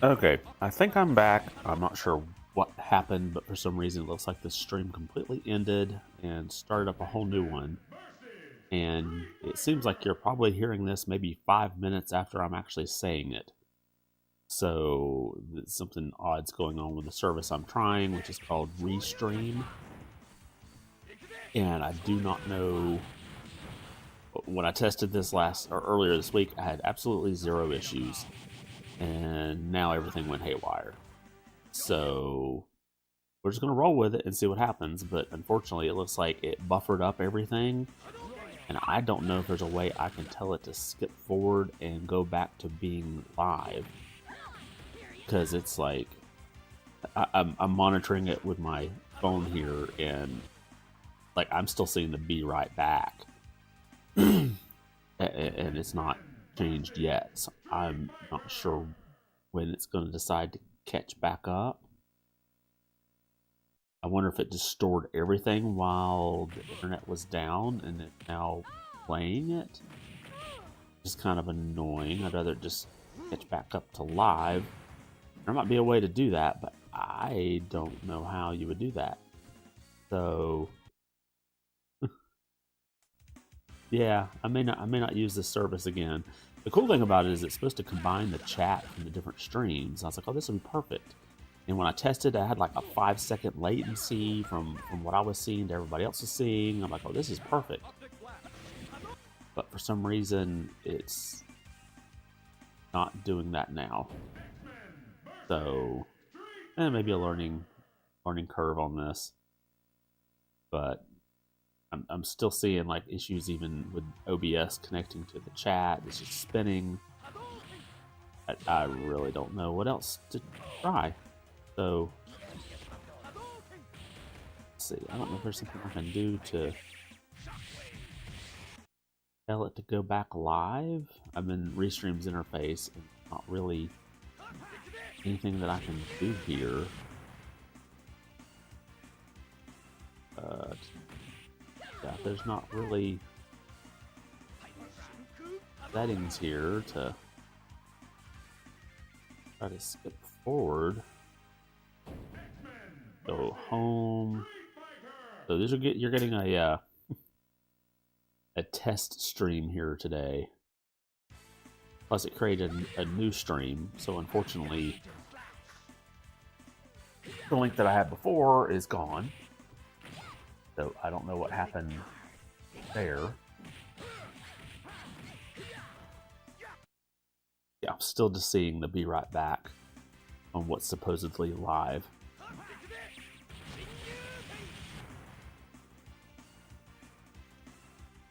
Okay, I think I'm back. I'm not sure what happened, but for some reason it looks like the stream completely ended and started up a whole new one. And it seems like you're probably hearing this maybe 5 minutes after I'm actually saying it. So something odd's going on with the service I'm trying, which is called Restream. And I do not know. When I tested this last or earlier this week, I had absolutely zero issues. and now everything went haywire. So we're just gonna roll with it and see what happens. But unfortunately, it looks like it buffered up everything, and I don't know if there's a way I can tell it to skip forward and go back to being live, because it's like I'm monitoring it with my phone here, and like I'm still seeing the be right back, and it's not changed yet. So I'm not sure when it's going to decide to catch back up. I wonder if it just stored everything while the internet was down and it's now playing it. Just kind of annoying. I'd rather just catch back up to live. There might be a way to do that, but I don't know how you would do that. So yeah, I may not use this service again. The cool thing about it is it's supposed to combine the chat from the different streams. I was like, oh, this will be perfect. And when I tested, I had like a 5-second latency from what I was seeing to everybody else was seeing. I'm like, oh, this is perfect. But for some reason, it's not doing that now. So, maybe a learning curve on this. But I'm still seeing like issues even with OBS connecting to the chat. It's just spinning. I really don't know what else to try. So let's see. I don't know if there's something I can do to tell it to go back live. I'm in Restream's interface, and not really anything that I can do here. Yeah, there's not really settings here to try to skip forward. Go home. So these are you're getting a test stream here today. Plus, it created a new stream. So unfortunately, the link that I had before is gone. So I don't know what happened there. Yeah, I'm still just seeing the be right back on what's supposedly live.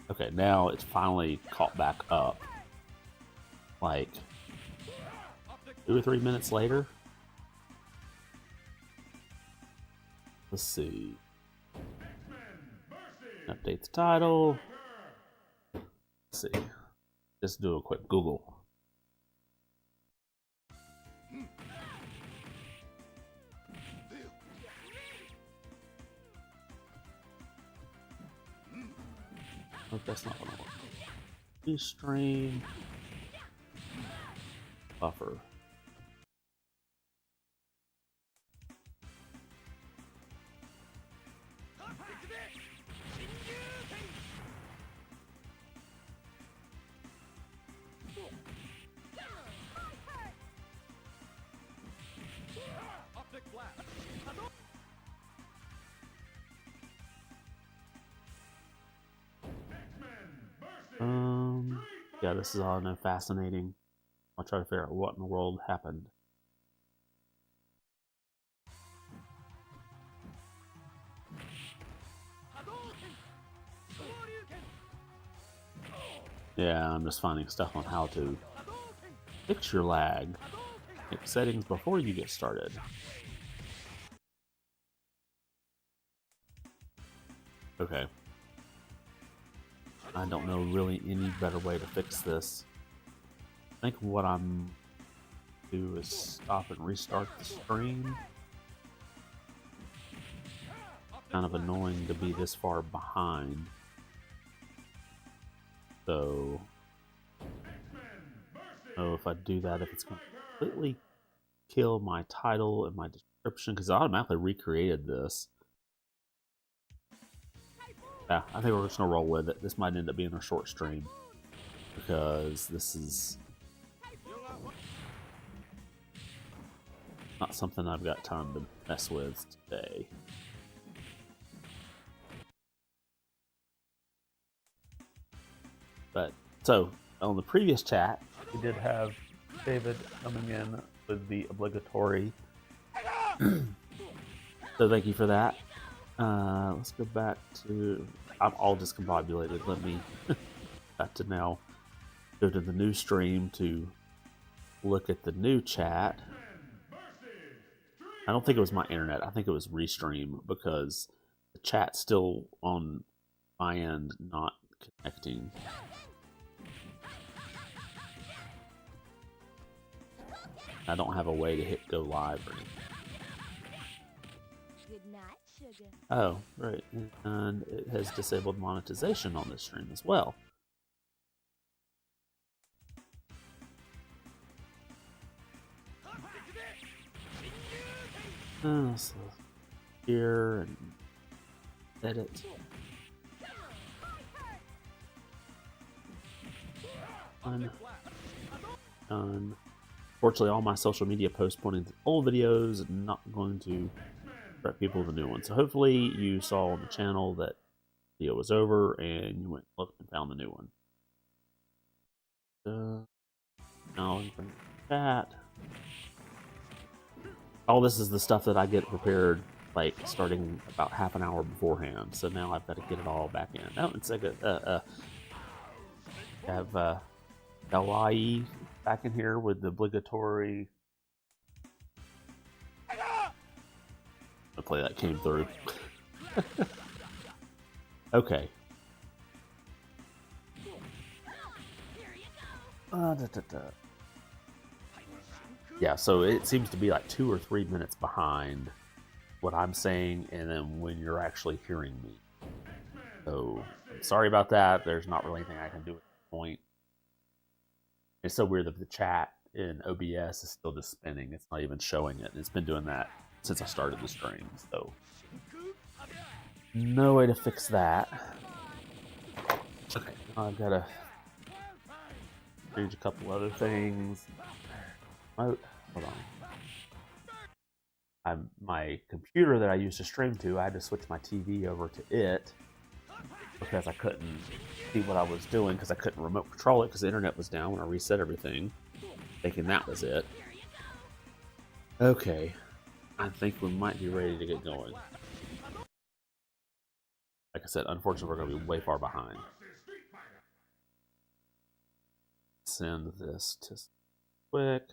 Okay, now it's finally caught back up. Like 2 or 3 minutes later. Let's see. Update the title. Let's see. Just do a quick Google. Oh, that's not what I want. Restream. Buffer. Yeah, this is all I know fascinating. I'll try to figure out what in the world happened. Yeah, I'm just finding stuff on how to fix your lag. Make settings before you get started. Okay. I don't know really any better way to fix this. I think what I'm do is stop and restart the stream. Kind of annoying to be this far behind. So, I don't know if I do that, if it's going to completely kill my title and my description, because I automatically recreated this. Yeah, I think we're just going to roll with it. This might end up being a short stream, because this is not something I've got time to mess with today. But, so, on the previous chat, we did have David coming in with the obligatory. So thank you for that. Let's go back to. I'm all discombobulated. Let me have to now go to the new stream to look at the new chat. I don't think it was my internet. I think it was Restream because the chat's still on my end, not connecting. I don't have a way to hit go live or anything. Good night, sugar. Oh, right. And it has disabled monetization on this stream as well. So here and edit. Done. Fortunately, all my social media posts pointing to old videos and not going to direct people to new ones. So hopefully you saw on the channel that the video was over and you went looked and found the new one. Now in the chat. All this is the stuff that I get prepared like starting about half an hour beforehand. So now I've got to get it all back in. Oh, it's like have Hawaii back in here with the obligatory. Hopefully that came through. Okay. Yeah, so it seems to be like 2 or 3 minutes behind what I'm saying and then when you're actually hearing me. So sorry about that. There's not really anything I can do at this point. It's so weird that the chat in OBS is still just spinning. It's not even showing it. It's been doing that since I started the stream. So no way to fix that. Okay, I've got to change a couple other things. Oh, hold on. My computer that I used to stream to, I had to switch my TV over to it because I couldn't see what I was doing because I couldn't remote control it because the internet was down when I reset everything, thinking that was it. Okay, I think we might be ready to get going. Like I said, unfortunately, we're going to be way far behind. Send this to quick.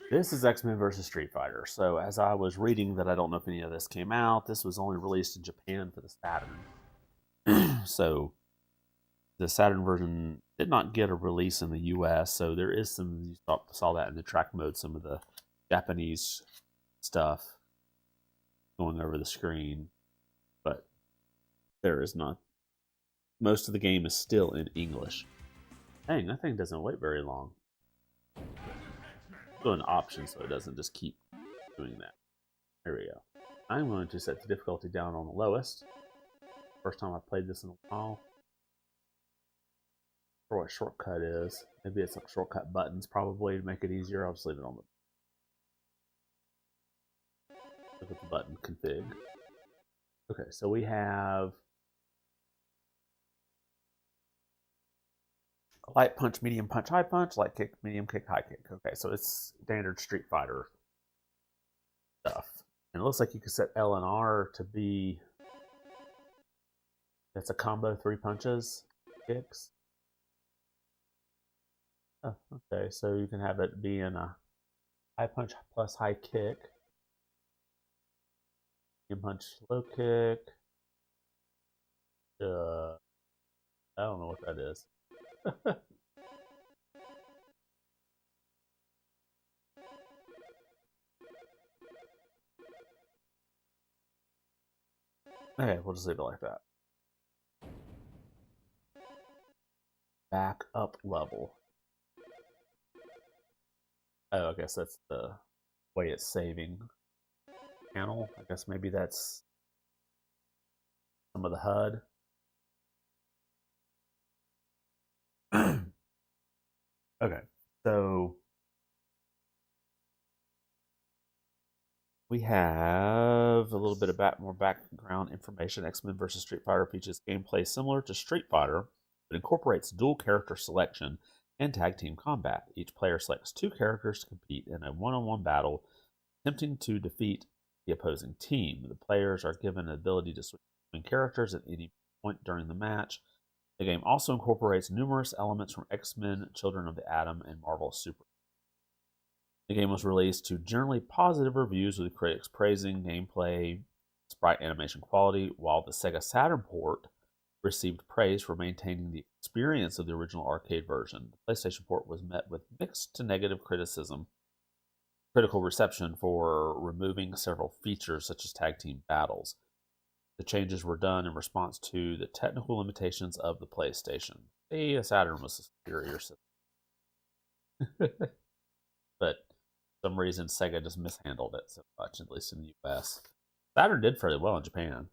This is X-Men versus Street Fighter. So as I was reading that, I don't know if any of this came out. This was only released in Japan for the Saturn. So the Saturn version did not get a release in the US. So there is some, you saw that in the track mode, some of the Japanese stuff going over the screen. But there is not. Most of the game is still in English. Dang, that thing doesn't wait very long. An option so it doesn't just keep doing that. There we go. I'm going to set the difficulty down on the lowest. First time I played this in a while. For what shortcut is. Maybe it's like shortcut buttons probably to make it easier. I'll just leave it on the look at the button config. Okay, so we have light punch, medium punch, high punch, light kick, medium kick, high kick. Okay, so it's standard Street Fighter stuff. And it looks like you can set L and R to be, that's a combo 3 punches, kicks. Oh, okay, so you can have it be in a high punch plus high kick, medium punch, low kick. I don't know what that is. Okay, we'll just leave it like that. back up level. Oh, I guess that's the way it's saving panel. I guess maybe that's some of the HUD. Okay, so we have a little bit of more background information. X-Men vs. Street Fighter features gameplay similar to Street Fighter, but incorporates dual character selection and tag team combat. Each player selects two characters to compete in a one-on-one battle, attempting to defeat the opposing team. The players are given the ability to switch between characters at any point during the match. The game also incorporates numerous elements from X-Men, Children of the Atom, and Marvel Super. The game was released to generally positive reviews, with critics praising gameplay, sprite animation quality, while the Sega Saturn port received praise for maintaining the experience of the original arcade version. The PlayStation port was met with mixed to negative critical reception for removing several features such as tag team battles. The changes were done in response to the technical limitations of the PlayStation. The Saturn was a superior system. But for some reason Sega just mishandled it so much, at least in the US. Saturn did fairly well in Japan.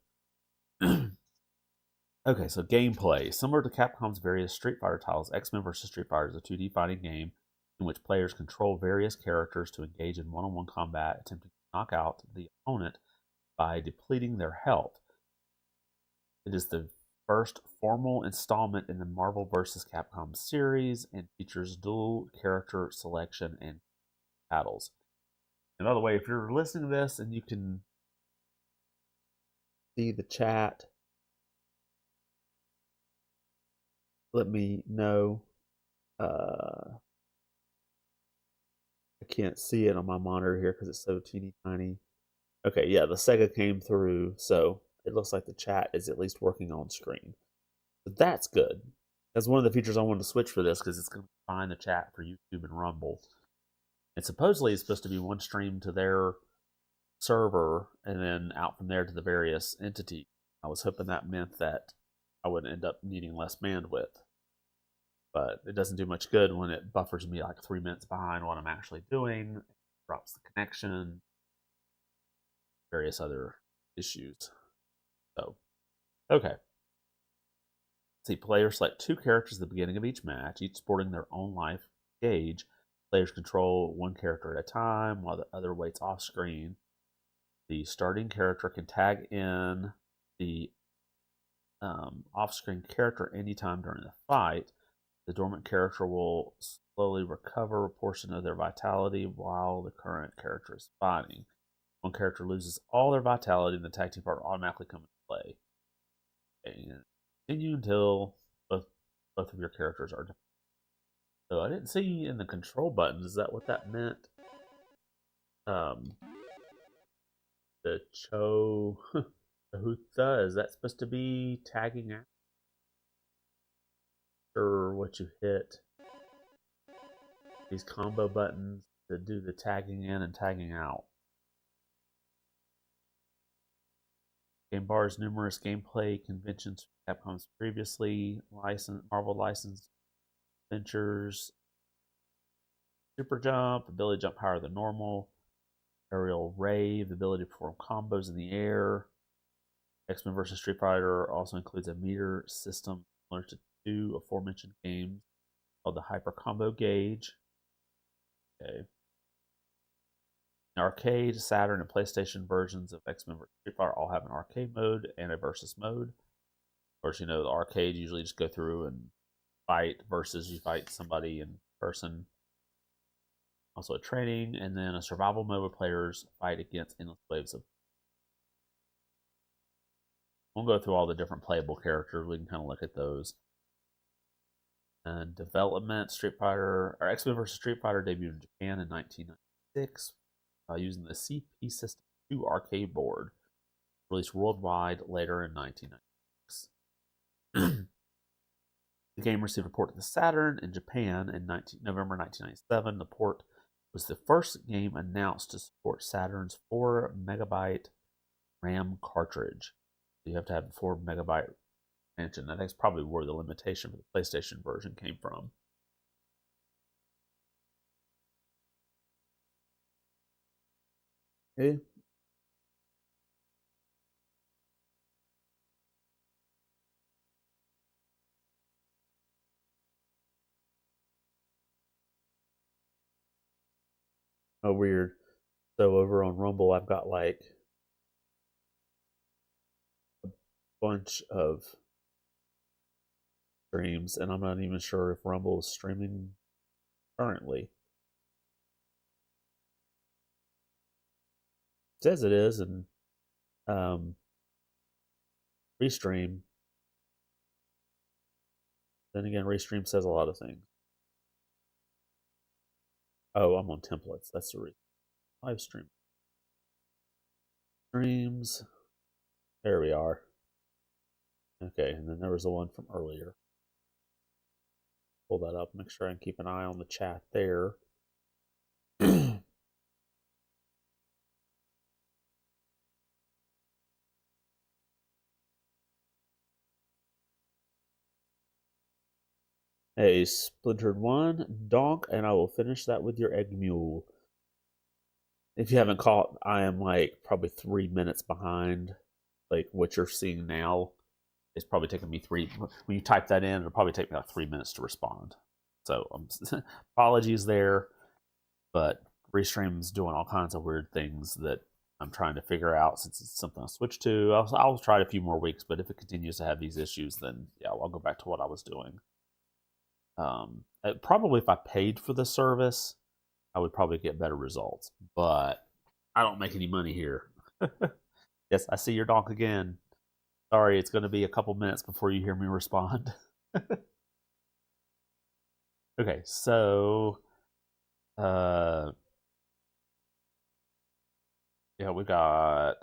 Okay, so gameplay. Similar to Capcom's various Street Fighter titles, X-Men vs. Street Fighter is a 2D fighting game in which players control various characters to engage in one-on-one combat, attempting to knock out the opponent by depleting their health. It is the first formal installment in the Marvel vs. Capcom series and features dual character selection and battles. And by the way, if you're listening to this and you can see the chat, let me know. I can't see it on my monitor here because it's so teeny tiny. Okay, yeah, the Sega came through, so it looks like the chat is at least working on screen. So that's good. That's one of the features I wanted to switch for this because it's going to find the chat for YouTube and Rumble. And supposedly it's supposed to be one stream to their server and then out from there to the various entities. I was hoping that meant that I would end up needing less bandwidth. But it doesn't do much good when it buffers me like 3 minutes behind what I'm actually doing, drops the connection, various other issues. So, okay. Let's see, players select two characters at the beginning of each match, each sporting their own life gauge. Players control one character at a time while the other waits off screen. The starting character can tag in the off-screen character anytime during the fight. The dormant character will slowly recover a portion of their vitality while the current character is fighting. One character loses all their vitality, and the tag team partner automatically come into play. And continue until both of your characters are defeated. So I didn't see in the control buttons. Is that what that meant? The Hutha, is that supposed to be tagging out? Or what you hit? These combo buttons to do the tagging in and tagging out. Game bars numerous gameplay conventions from Capcom's previously Marvel licensed adventures. Super jump, ability to jump higher than normal. Aerial rave, the ability to perform combos in the air. X-Men vs. Street Fighter also includes a meter system similar to two aforementioned games called the Hyper Combo Gauge. Okay. Arcade, Saturn, and PlayStation versions of X-Men vs. Street Fighter all have an arcade mode and a versus mode. Of course, you know, the arcade usually just go through and fight versus you fight somebody in person. Also a training, and then a survival mode where players fight against endless waves of. We'll go through all the different playable characters. We can kind of look at those. And development, Street Fighter, or X-Men vs. Street Fighter debuted in Japan in 1996 using the CP System 2 arcade board, released worldwide later in 1996. The game received a port to the Saturn in Japan in November 1997. The port was the first game announced to support Saturn's 4 megabyte RAM cartridge. You have to have a 4 megabyte expansion. I think it's probably where the limitation for the PlayStation version came from. Okay. Oh, weird. So over on Rumble, I've got like a bunch of streams, and I'm not even sure if Rumble is streaming currently. It says it is, and Restream. Then again, Restream says a lot of things. Oh, I'm on templates. That's the reason. Live stream. Streams. There we are. Okay, and then there was the one from earlier. Pull that up, make sure I can keep an eye on the chat there. A splintered one, donk, and I will finish that with your egg mule. If you haven't caught, I am like probably 3 minutes behind. Like what you're seeing now is probably taking me when you type that in, it'll probably take me like 3 minutes to respond. So apologies there, but Restream's doing all kinds of weird things that I'm trying to figure out since it's something I switched to. I'll try it a few more weeks, but if it continues to have these issues, then yeah, I'll go back to what I was doing. Probably if I paid for the service, I would probably get better results, but I don't make any money here. Yes, I see your donk again. Sorry, it's going to be a couple minutes before you hear me respond. Okay, so yeah, we got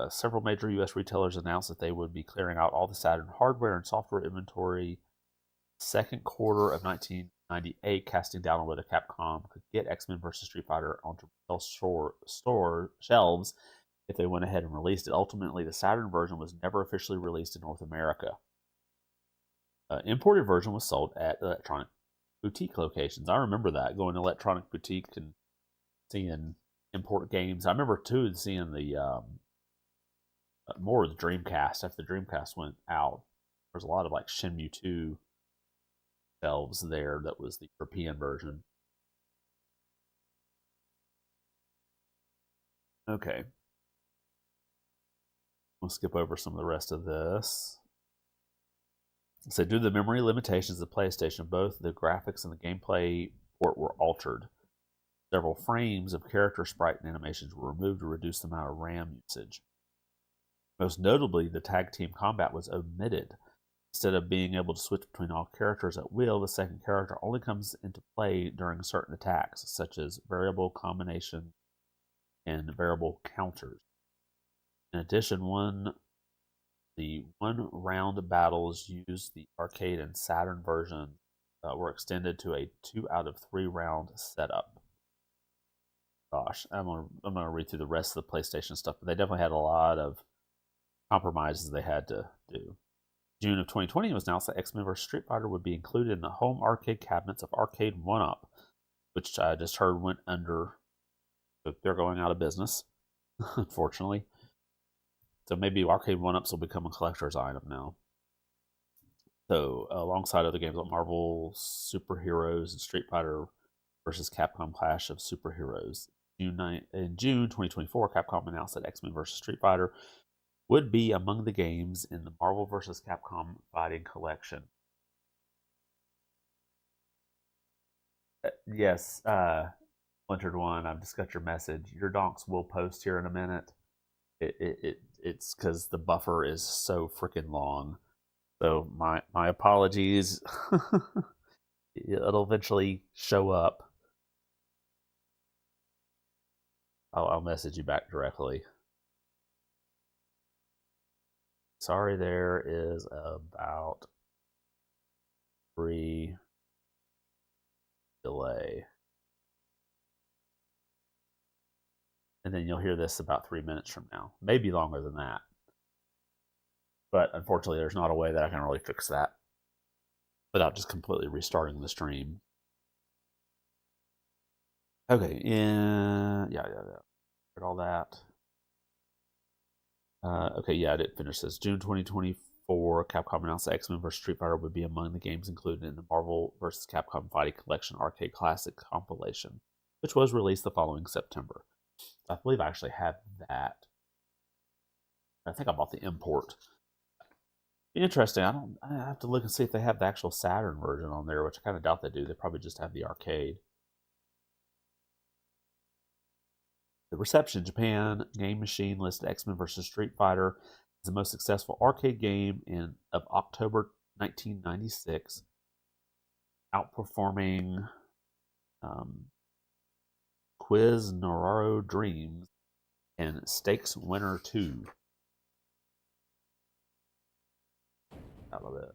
several major U.S. retailers announced that they would be clearing out all the Saturn hardware and software inventory second quarter of 1998, casting down on whether Capcom could get X-Men vs. Street Fighter onto store shelves if they went ahead and released it. Ultimately, the Saturn version was never officially released in North America. Imported version was sold at electronic boutique locations. I remember that, going to electronic boutique and seeing import games. I remember too seeing the more of the Dreamcast. After the Dreamcast went out, there was a lot of like Shenmue 2 shelves there. That was the European version. Okay. We'll skip over some of the rest of this. So due to the memory limitations of the PlayStation, both the graphics and the gameplay port were altered. Several frames of character sprite and animations were removed to reduce the amount of RAM usage. Most notably, the tag team combat was omitted. Instead of being able to switch between all characters at will, the second character only comes into play during certain attacks, such as variable combination and variable counters. In addition, the one-round battles used the arcade and Saturn version were extended to a 2 out of 3 round setup. Gosh, I'm gonna read through the rest of the PlayStation stuff, but they definitely had a lot of compromises they had to do. June of 2020, it was announced that X-Men vs. Street Fighter would be included in the home arcade cabinets of Arcade 1-Up, which I just heard went under. They're going out of business, unfortunately. So maybe Arcade 1-Ups will become a collector's item now. So alongside other games like Marvel Superheroes and Street Fighter vs. Capcom Clash of Superheroes. In June 2024, Capcom announced that X-Men vs. Street Fighter would be among the games in the Marvel vs. Capcom Fighting Collection. Yes, Splintered One, I've just got your message. Your donks will post here in a minute. It's because the buffer is so freaking long. So my apologies. It'll eventually show up. I'll message you back directly. Sorry, there is about 3 delay. And then you'll hear this about 3 minutes from now. Maybe longer than that. But unfortunately, there's not a way that I can really fix that without just completely restarting the stream. Okay, yeah. Did all that. Okay, yeah, I did finish this. June 2024, Capcom announced that X-Men vs. Street Fighter would be among the games included in the Marvel vs. Capcom Fighting Collection Arcade Classic compilation, which was released the following September. I believe I actually had that. I think I bought the import. Interesting. I have to look and see if they have the actual Saturn version on there, which I kind of doubt they do. They probably just have the arcade. The reception in Japan, Game Machine listed X-Men vs. Street Fighter as the most successful arcade game of October 1996, outperforming Quiz Noraro Dreams and Stakes Winner 2. I love it.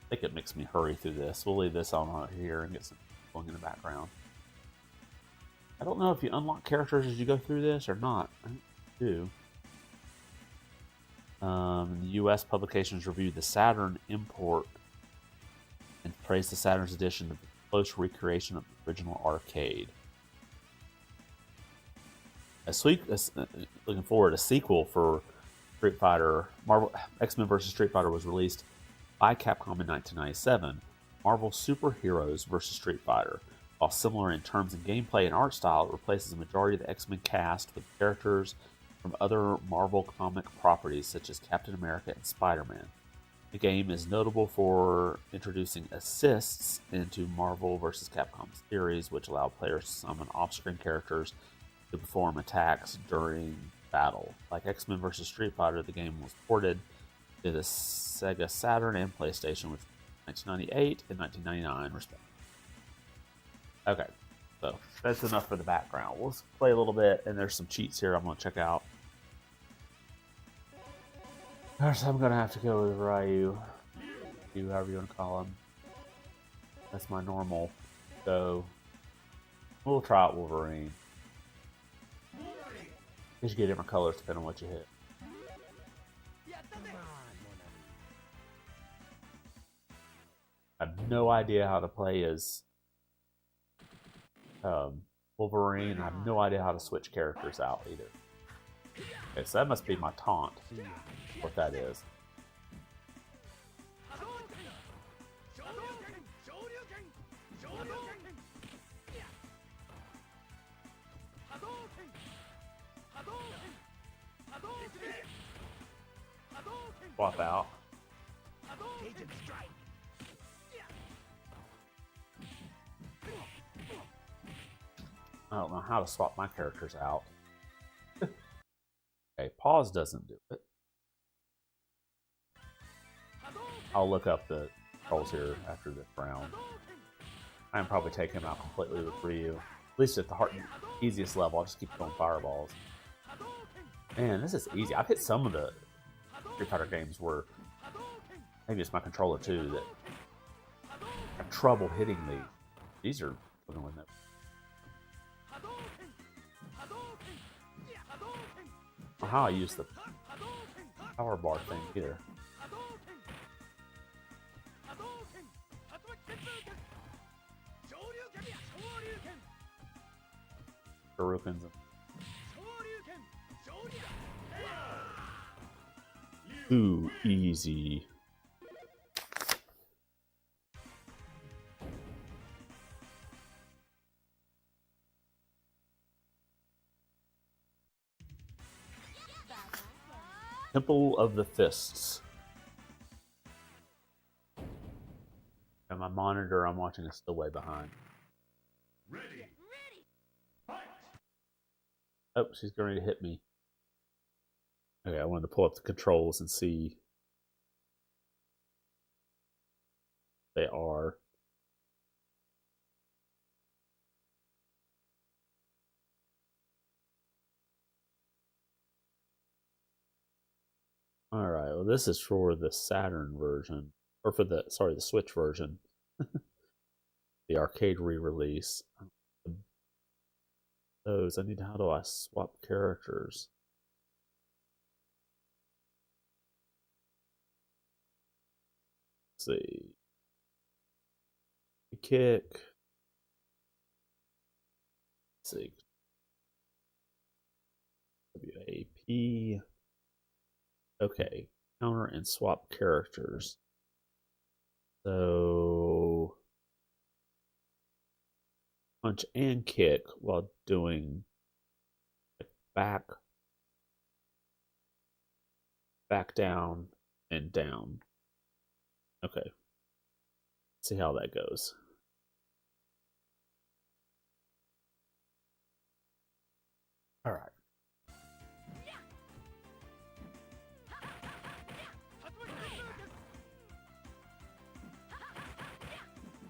I think it makes me hurry through this. We'll leave this on out here and get some going in the background. I don't know if you unlock characters as you go through this or not. I do. The U.S. publications reviewed the Saturn import and praised the Saturn's edition of a close recreation of the original arcade. Looking forward, a sequel for Street Fighter, Marvel X-Men vs. Street Fighter was released by Capcom in 1997. Marvel Superheroes vs. Street Fighter. While similar in terms of gameplay and art style, it replaces the majority of the X-Men cast with characters from other Marvel comic properties such as Captain America and Spider-Man. The game is notable for introducing assists into Marvel vs. Capcom series, which allow players to summon off-screen characters to perform attacks during battle. Like X-Men vs. Street Fighter, the game was ported to the Sega Saturn and PlayStation, which 1998 and 1999, respectively. Okay, so that's enough for the background. Let's play a little bit, and there's some cheats here I'm going to check out. First, I'm going to have to go with Ryu, however you want to call him. That's my normal. So, we'll try out Wolverine. You should get different colors depending on what you hit. I have no idea how to play as Wolverine. I have no idea how to switch characters out either. Okay, so that must be my taunt. What that is. Swap out. I don't know how to swap my characters out. Okay, pause doesn't do it. I'll look up the controls here after this round. I'm probably taking him out completely with Ryu. At least at the easiest level, I'll just keep throwing fireballs. Man, this is easy. I've hit some of the Street Fighter games where maybe it's my controller too that I have trouble hitting these. These are going to win that. Or how I use the power bar thing either. Hadoukens. Ooh, easy. Temple of the Fists. And my monitor I'm watching is still way behind. Ready. Oh, she's going to hit me. Okay, I wanted to pull up the controls and see. They are. All right, well, this is for the Saturn version, or for the Switch version. The arcade re-release. those. I need to, how do I swap characters? Let's see. Kick. Let's see. WAP. Okay. Counter and swap characters. So punch and kick while doing back, down, and down. Okay. See how that goes. All right.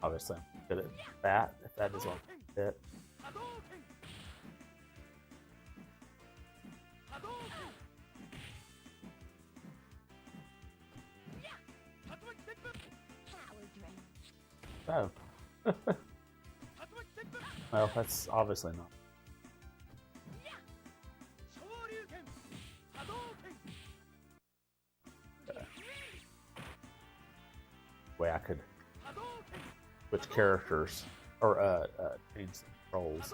Obviously, I'm good at that, if that is what it. Oh. Well, that's obviously not. Way I could switch characters or change some controls.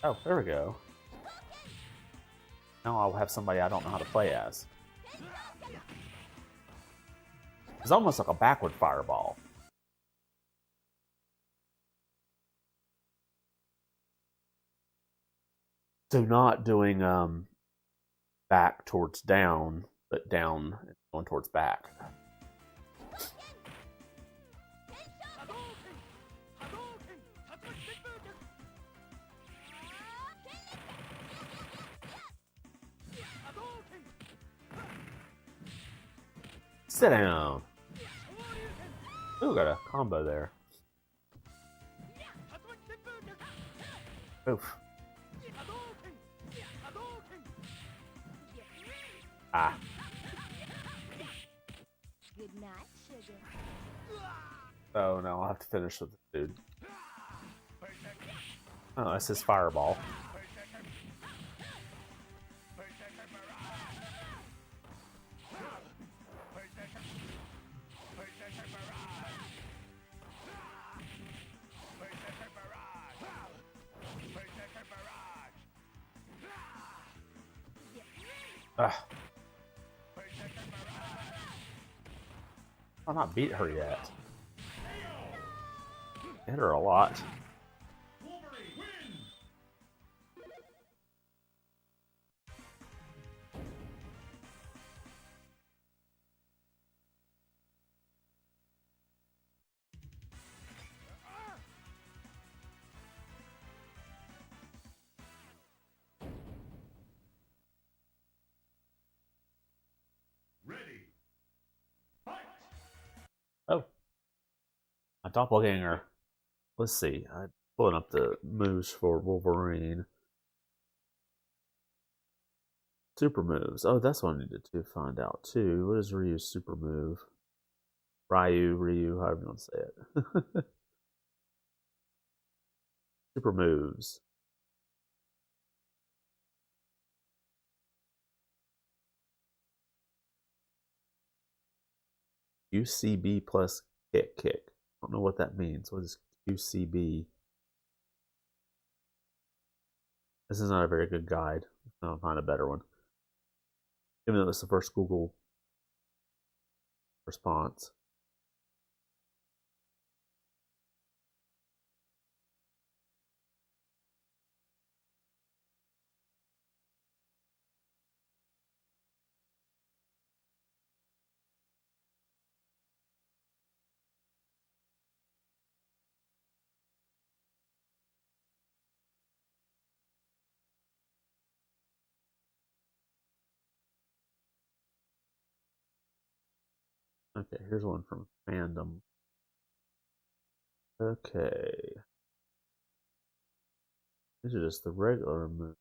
Oh, there we go. Now I'll have somebody I don't know how to play as. It's almost like a backward fireball. So not doing back towards down, but down and going towards back. Sit down. Ooh, got a combo there. Oof. Ah. Good night, sugar. Oh no, I'll have to finish with this dude. Oh, that's his fireball. Ah. I'll not beat her yet. Hit her a lot. Wolverine wins! Ready. Fight! Oh. My doppelganger. Let's see. I'm pulling up the moves for Wolverine. Super moves. Oh, that's what I needed to find out too. What is Ryu's super move? Ryu, however you want to say it. Super moves. UCB plus kick. I don't know what that means. What is UCB? This is not a very good guide. I'll find a better one. Even though it's the first Google response. Okay, here's one from fandom. Okay. These are just the regular moves.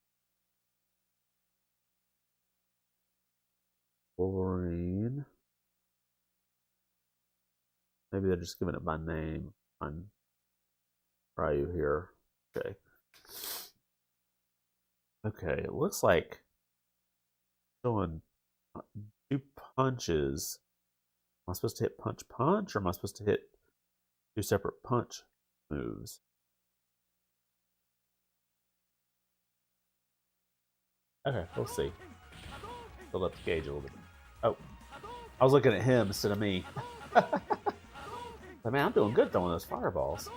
Wolverine. Maybe they're just giving it my name on Ryu here. Okay. Okay, it looks like doing 2 punches. Am I supposed to hit punch punch, or am I supposed to hit 2 separate punch moves? Okay, we'll see. Build up the gauge a little bit. Oh, I was looking at him instead of me. But man, I'm doing good throwing those fireballs.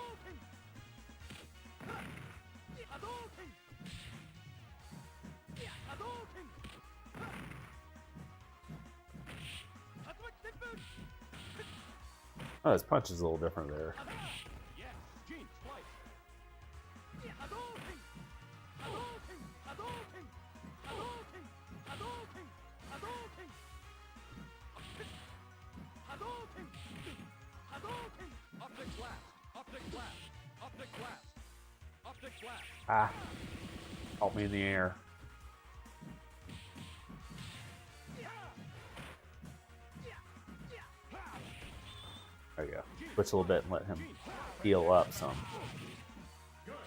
Oh, his punch is a little different there. Ah, caught me in the air. There you go. Switch a little bit and let him heal up some.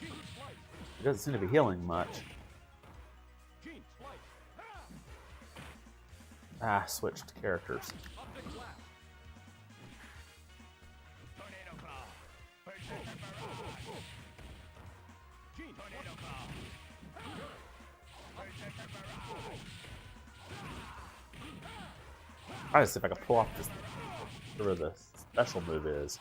He doesn't seem to be healing much. Ah, switched characters. Try to see if I can pull off this, whatever the special move is.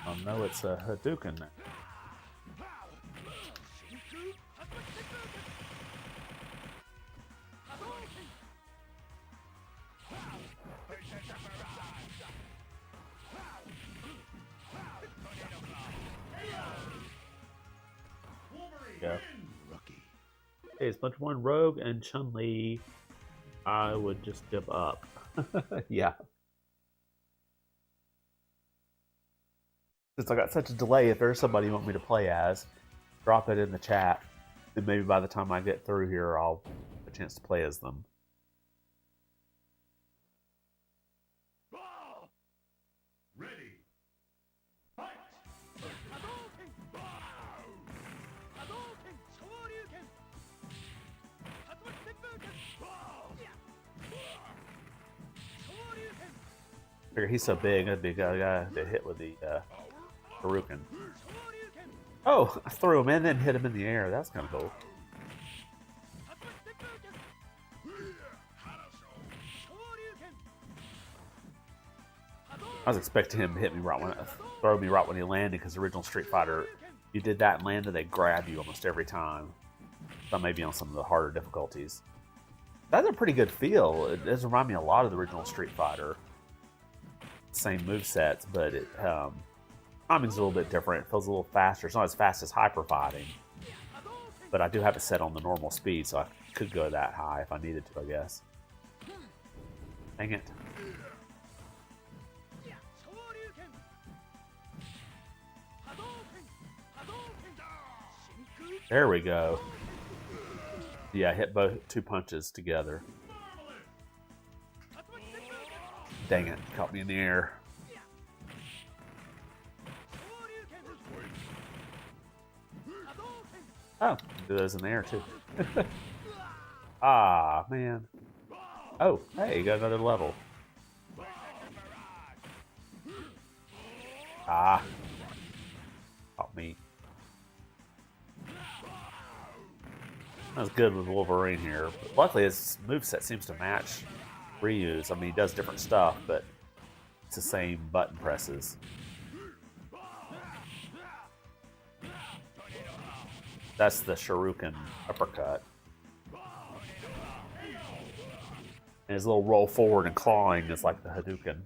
Oh no, it's a Hadouken. Yeah. Hey, it's much one Rogue and Chun-Li. I would just give up. Yeah. Since I got such a delay, if there's somebody you want me to play as, drop it in the chat. Then maybe by the time I get through here, I'll have a chance to play as them. Ready. Fight. Figure he's so big, that'd be a guy to hit with the Hadouken. Oh, I threw him in and hit him in the air. That's kind of cool. I was expecting him to hit me right when throw me right when he landed, because the original Street Fighter, you did that and landed, they grab you almost every time. So maybe on some of the harder difficulties. That's a pretty good feel. It does remind me a lot of the original Street Fighter. Same movesets, but it timing's a little bit different. It feels a little faster. It's not as fast as Hyper Fighting, but I do have it set on the normal speed, so I could go that high if I needed to, I guess. Dang it. There we go. Yeah, hit both 2 punches together. Dang it, caught me in the air. Oh, do those in the air too. Ah, man. Oh, hey, you got another level. Ah. Caught me. That was good with Wolverine here. But luckily, his moveset seems to match Ryu's. I mean, he does different stuff, but it's the same button presses. That's the Shuriken uppercut. And his little roll forward and clawing is like the Hadouken.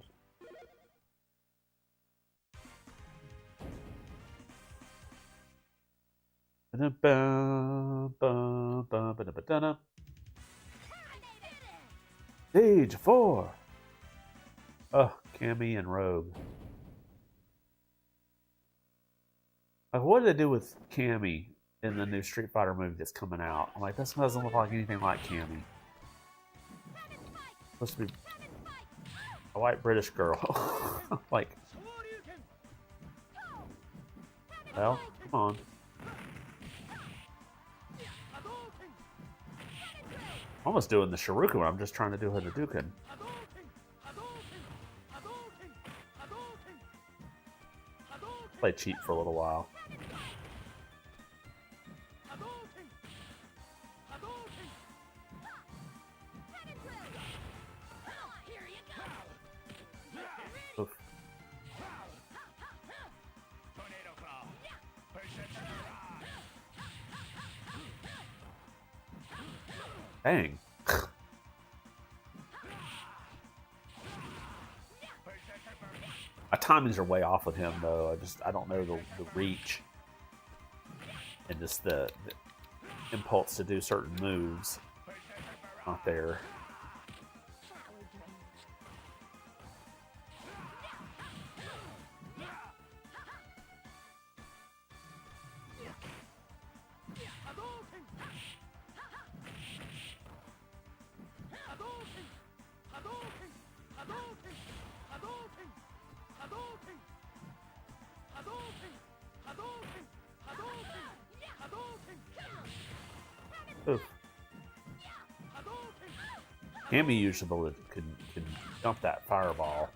Stage 4. Oh, Cammy and Rogue. Like, what did they do with Cammy in the new Street Fighter movie that's coming out? I'm like, this doesn't look like anything like Cammy. Supposed to be a white British girl. Like, well, come on. I'm almost doing the Shuriken when I'm just trying to do a Hadouken. Play cheap for a little while. Oof. Dang. My timings are way off with him though. I don't know the reach and just the impulse to do certain moves. Not there. Oof. Cammy usually can jump that fireball.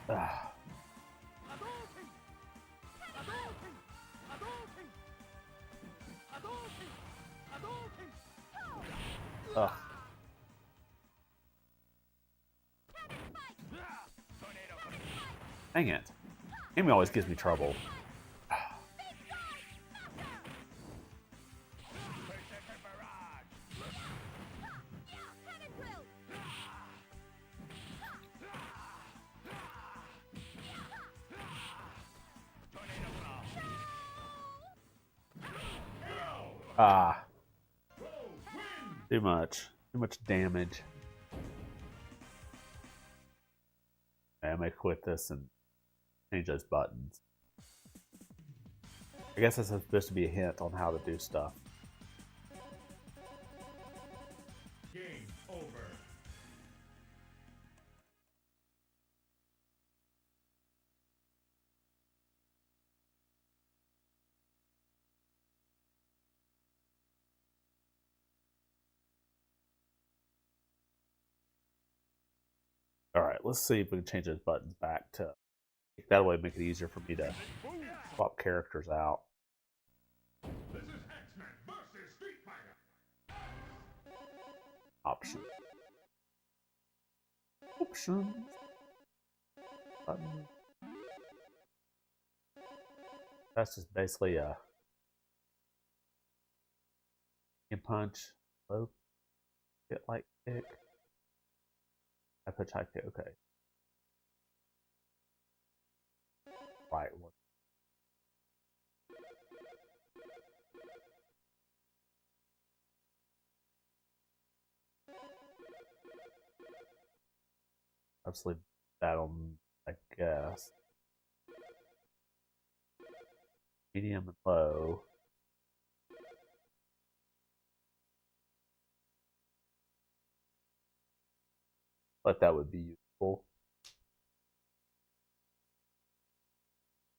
Ugh. Ugh. Dang it. Cammy always gives me trouble. Ah. Too much. Too much damage. I may quit this and change those buttons. I guess that's supposed to be a hint on how to do stuff. Game over. Alright, let's see if we can change those buttons back to... That way make it easier for me to swap characters out. This is X-Men versus Street Fighter. Options. Options. Button. That's just basically a punch, low, hit light kick. I put high kick, okay. Right one. Obviously that on, I guess. Medium and low. But that would be useful.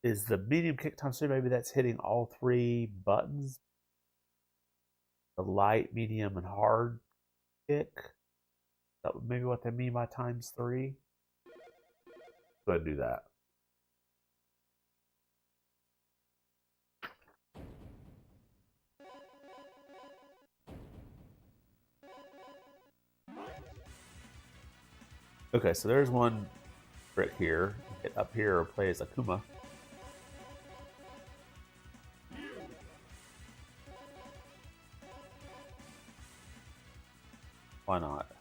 Is the medium kick times 2 maybe that's hitting all 3 buttons? The light, medium, and hard kick? That would maybe what they mean by times 3? Go ahead and do that. Okay, so there's one trick here. Hit up here or play as Akuma. Why not?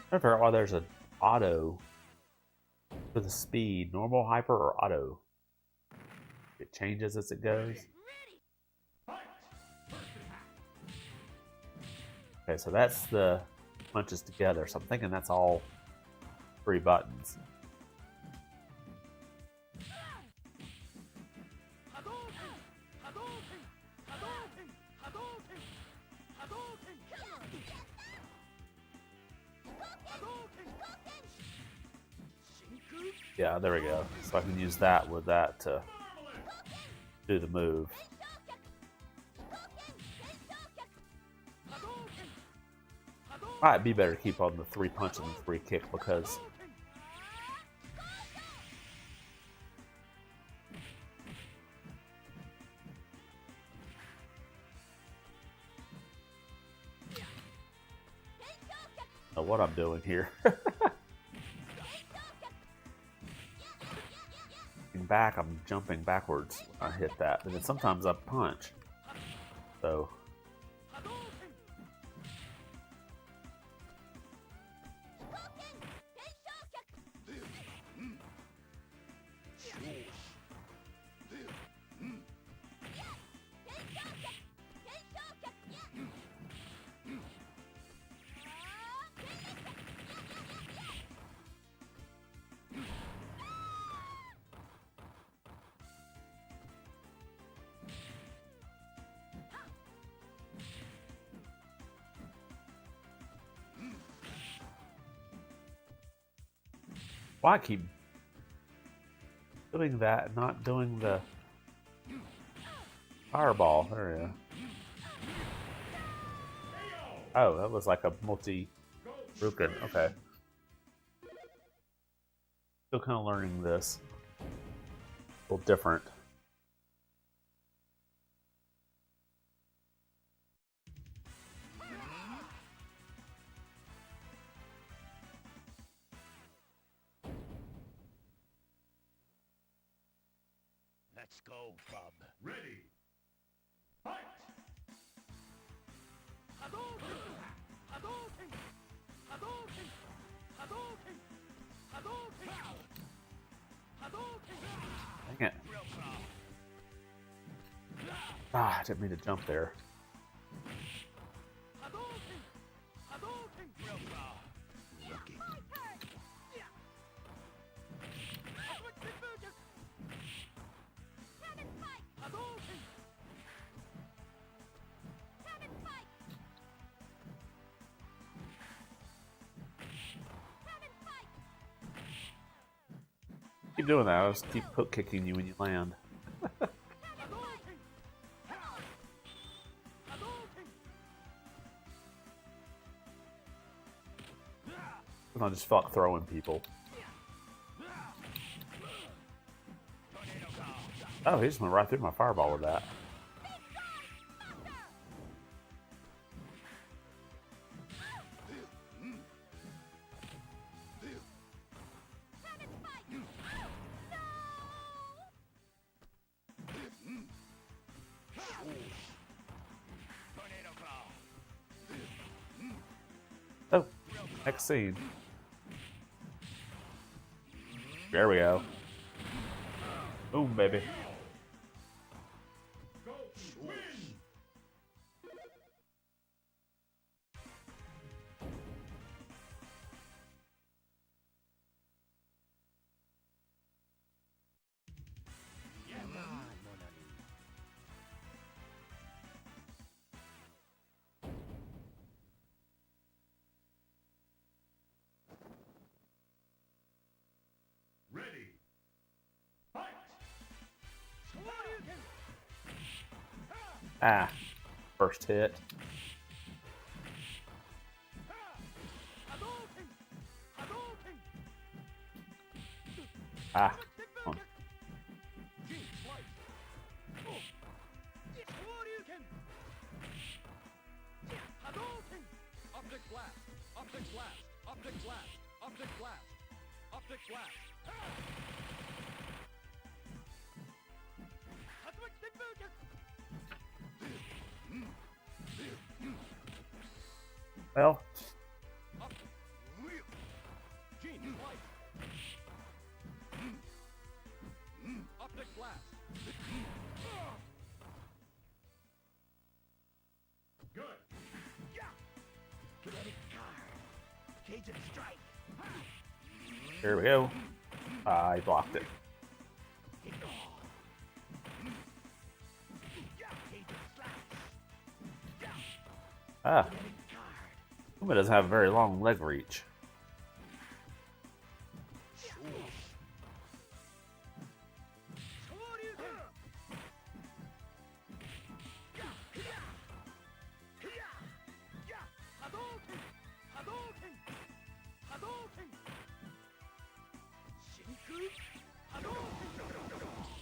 I figure out why there's an auto for the speed. Normal, hyper, or auto. It changes as it goes. Okay, so that's the punches together. So I'm thinking that's all 3 buttons. Yeah, there we go. So I can use that with that to do the move. Might be better to keep on the 3 punch and the 3 kick because know what I'm doing here. Back, I'm jumping backwards when I hit that, but then sometimes I punch. So why I keep doing that and not doing the fireball? There we go. Oh, that was like a multi-Hadouken. Okay. Still kind of learning this. A little different. Let's go, bub. Ready. Fight! Hadouken! Hadouken! Hadouken! Hadouken! Hadouken! Hadouken! Dang it. Ah, I didn't mean to jump there. Hadouken! Hadouken! Lucky. Hadouken! Keep doing that. I'll just keep hook kicking you when you land. I just felt like throwing people. Oh, he just went right through my fireball with that. Oh, next scene. There we go. Boom, baby. Go to win! Ready. Fight! Ah, first hit. Hadouken! Hadouken! Ah, come on. Hadouken! Hadouken! Optic blast! Optic blast! Optic blast! Optic blast! Optic blast! Well, Optic blast! Good. Kinetic guard! Here we go. I blocked it. Ah. Kuma doesn't have a very long leg reach.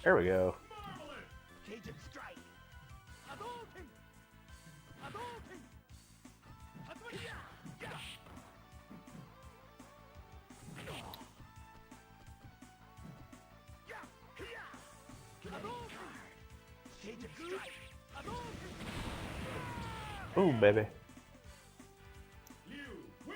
There we go. Boom, baby. You win.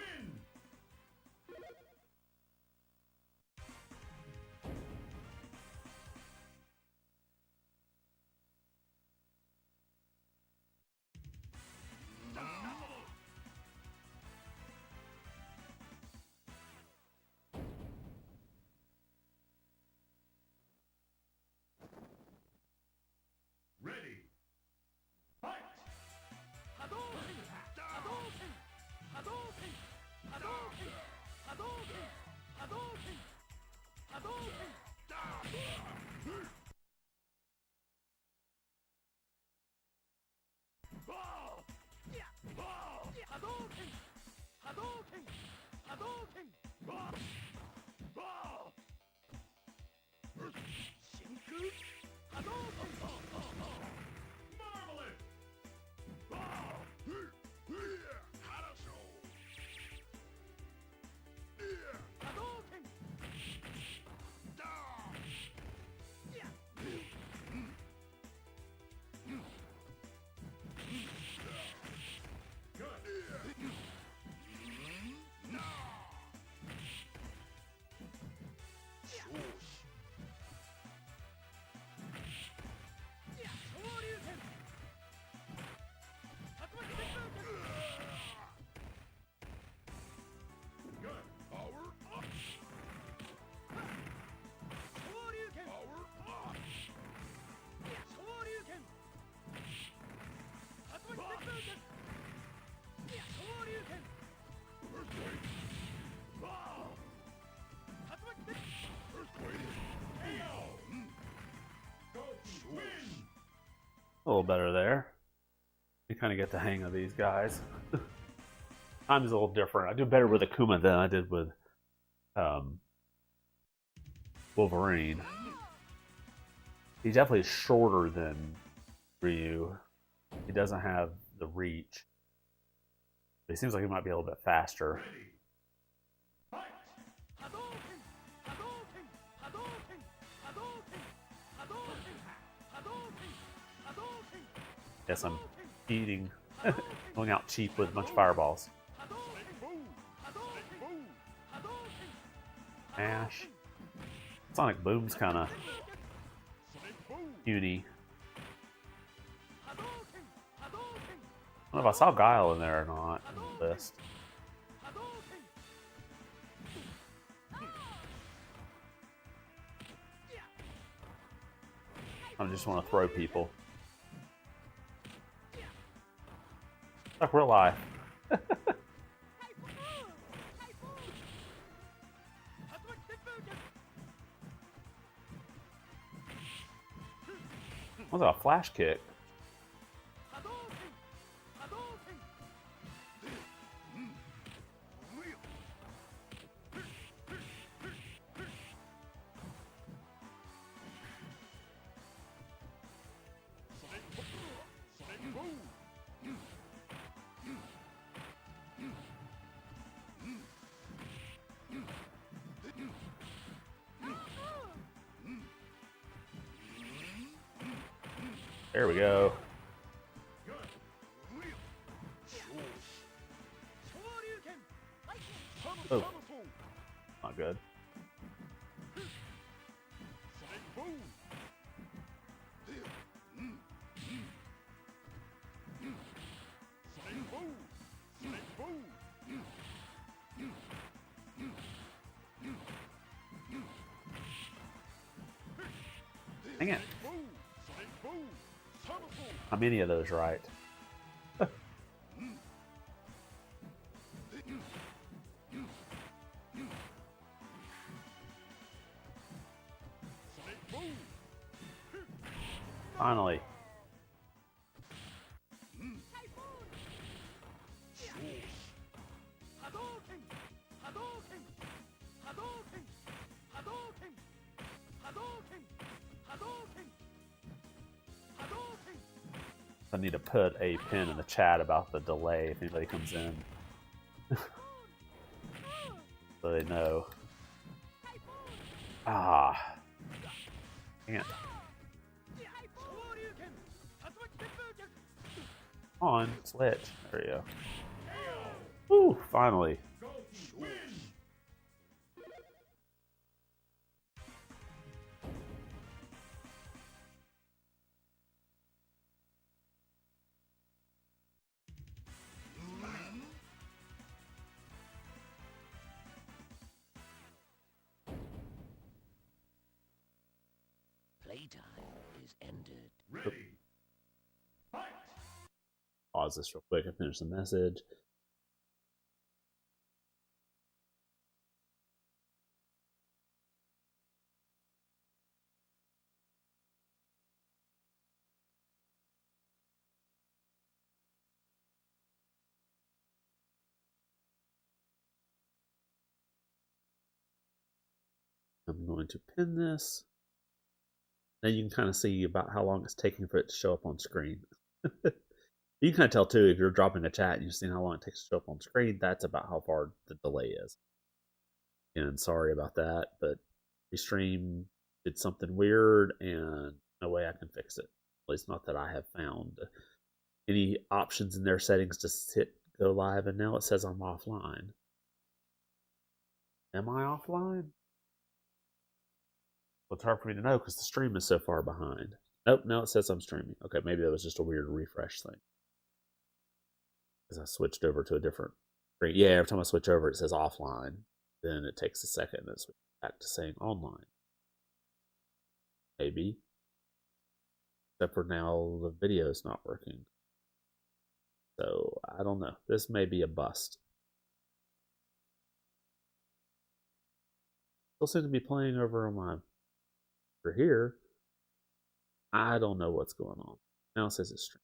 Ready. Fight. Marvelous. A little better there. You kind of get the hang of these guys. Time's a little different. I do better with Akuma than I did with Wolverine. He's definitely shorter than Ryu. He doesn't have the reach. But he seems like he might be a little bit faster. Guess I'm eating, going out cheap with a bunch of fireballs. Ash. Sonic Boom's kind of puny. I don't know if I saw Guile in there or not in the list. I just want to throw people. Like real life. What's that, a flash kick? There we go. Oh, not good. Dang it. Boom! Sonic boom! Somersault! How many of those right? Sonic boom! Finally. Hadouken! Hadouken! Hadouken! Hadouken! Hadouken! Hadouken! Hadouken! I need to put a pin in the chat about the delay if anybody comes in. So they know. Ah. Dang it. Hadouken! Hadouken! Come on, switch. There we go. Woo, finally. Go team win. Playtime is ended. Ready. Fight. Pause this real quick and finish the message. I'm going to pin this. Now you can kind of see about how long it's taking for it to show up on screen. You can kind of tell too if you're dropping a chat and you're seeing how long it takes to show up on screen. That's about how far the delay is. And sorry about that, but Restream did something weird and no way I can fix it. At least not that I have found any options in their settings to hit go live, and now it says I'm offline. Am I offline? Well, it's hard for me to know because the stream is so far behind. Nope, now it says I'm streaming. Okay, maybe that was just a weird refresh thing. Because I switched over to a different screen. Yeah, every time I switch over, it says offline. Then it takes a second and then switch back to saying online. Maybe. Except for now, the video is not working. So, I don't know. This may be a bust. Still seem to be playing over on my here. I don't know what's going on. Now it says it's streaming.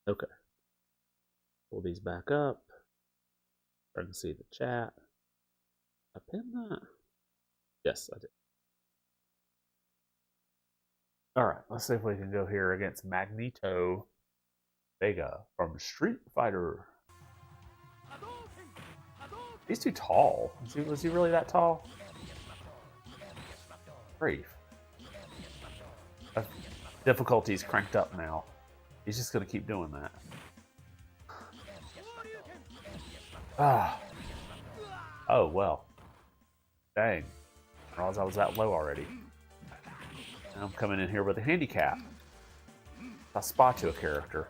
Okay. Pull these back up. I can see the chat. I pinned that? Yes, I did. Alright, let's see if we can go here against Magneto Vega from Street Fighter. He's too tall. Was he really that tall? Grief. Difficulty's cranked up now. He's just going to keep doing that. Ah. Oh, well. Dang. I realized I was that low already. Now I'm coming in here with a handicap. I'll spot you a character.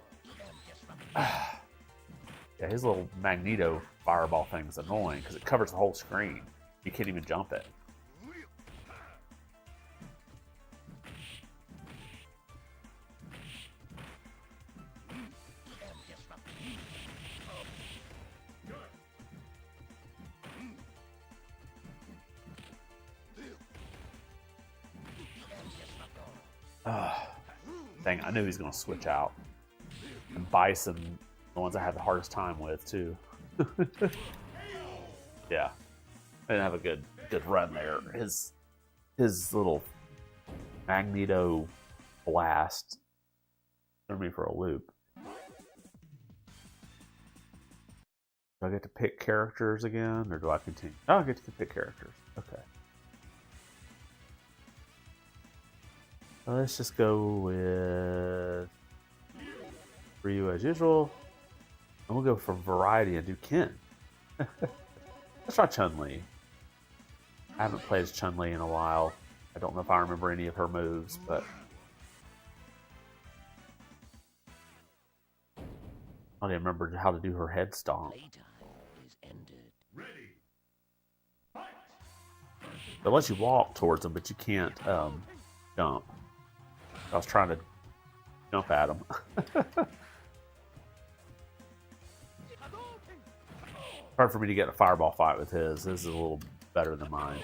Yeah, his little Magneto fireball thing is annoying because it covers the whole screen. You can't even jump it. Dang, I knew he was going to switch out. And Bison, the ones I had the hardest time with, too. Yeah. I didn't have a good run there. His little Magneto blast threw me for a loop. Do I get to pick characters again, or do I continue? Oh, I get to pick characters. Okay. Let's just go with Ryu as usual. And we'll go for variety and do Ken. Let's try Chun-Li. I haven't played as Chun-Li in a while. I don't know if I remember any of her moves, but... I don't even remember how to do her head stomp. Playtime is ended. Ready. Fight. It lets you walk towards them, but you can't jump. I was trying to jump at him. Hard for me to get in a fireball fight with his. This is a little better than mine.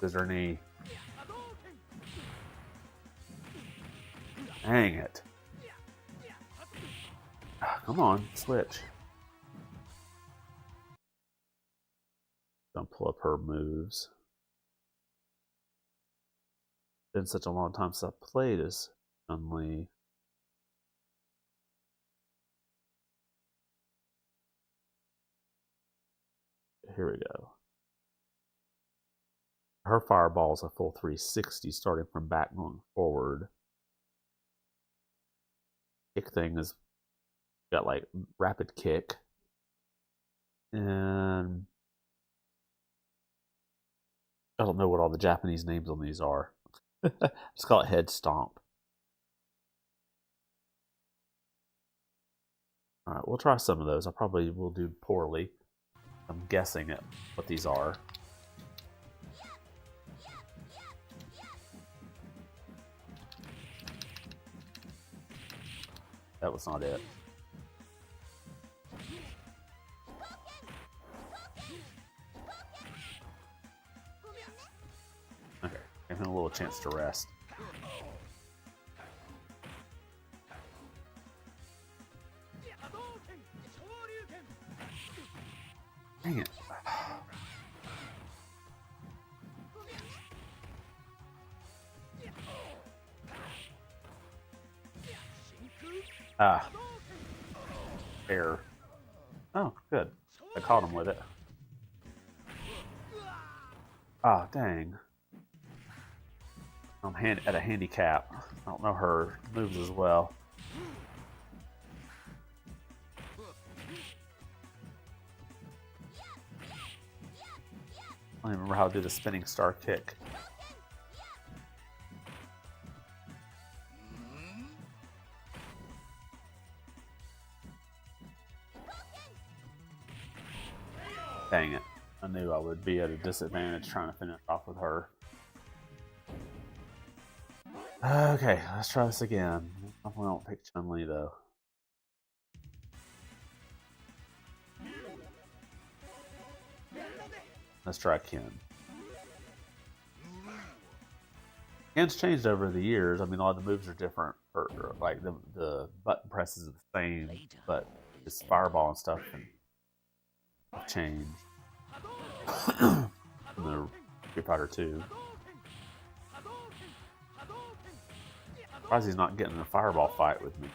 Scissor knee. Dang it. Ah, come on, switch. Don't pull up her moves. Been such a long time since I played as Chun-Li. Here we go. Her fireball is a full 360, starting from back going forward. Kick thing is got like rapid kick, and I don't know what all the Japanese names on these are. Just call it head stomp. All right, we'll try some of those. I probably will do poorly. I'm guessing at what these are. That was not it. Okay, give him a little chance to rest. Dang it. Ah. Error. Oh, good. I caught him with it. Ah, dang. I'm at a handicap. I don't know her moves as well. I don't even remember how to do the spinning star kick. Dang it. I knew I would be at a disadvantage trying to finish off with her. Okay, let's try this again. I won't pick Chun-Li though. Let's try Ken. Ken's changed over the years. I mean, a lot of the moves are different. Or like the button presses are the same, but his fireball and stuff can change. From the Street Fighter 2. Surprised he's not getting in a fireball fight with me.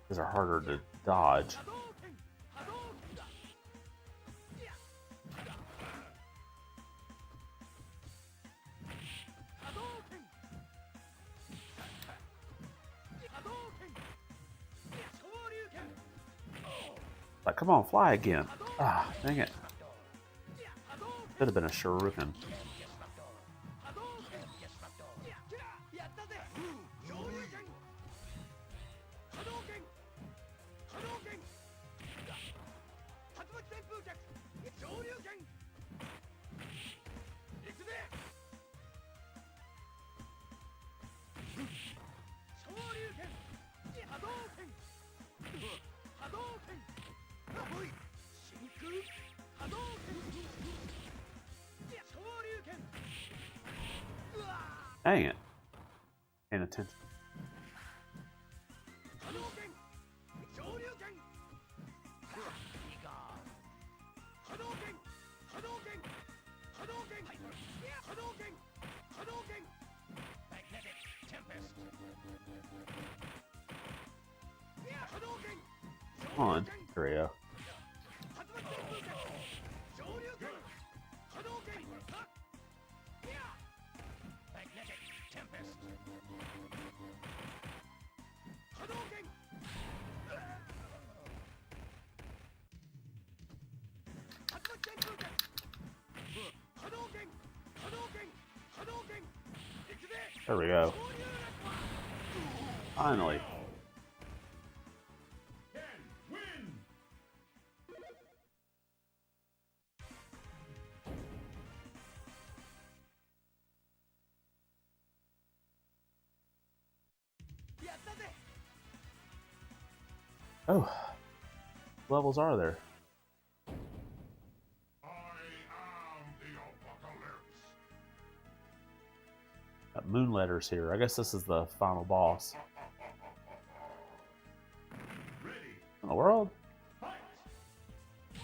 These are harder to dodge. Like, come on, fly again. Ah, dang it. Could have been a Shuriken. Dang it. Paying attention. Come on, Rio. There we go. Finally. Ken, win! Oh. Levels are there? I am the apocalypse. Got moon letters here. I guess this is the final boss. Ready, In the world? fight!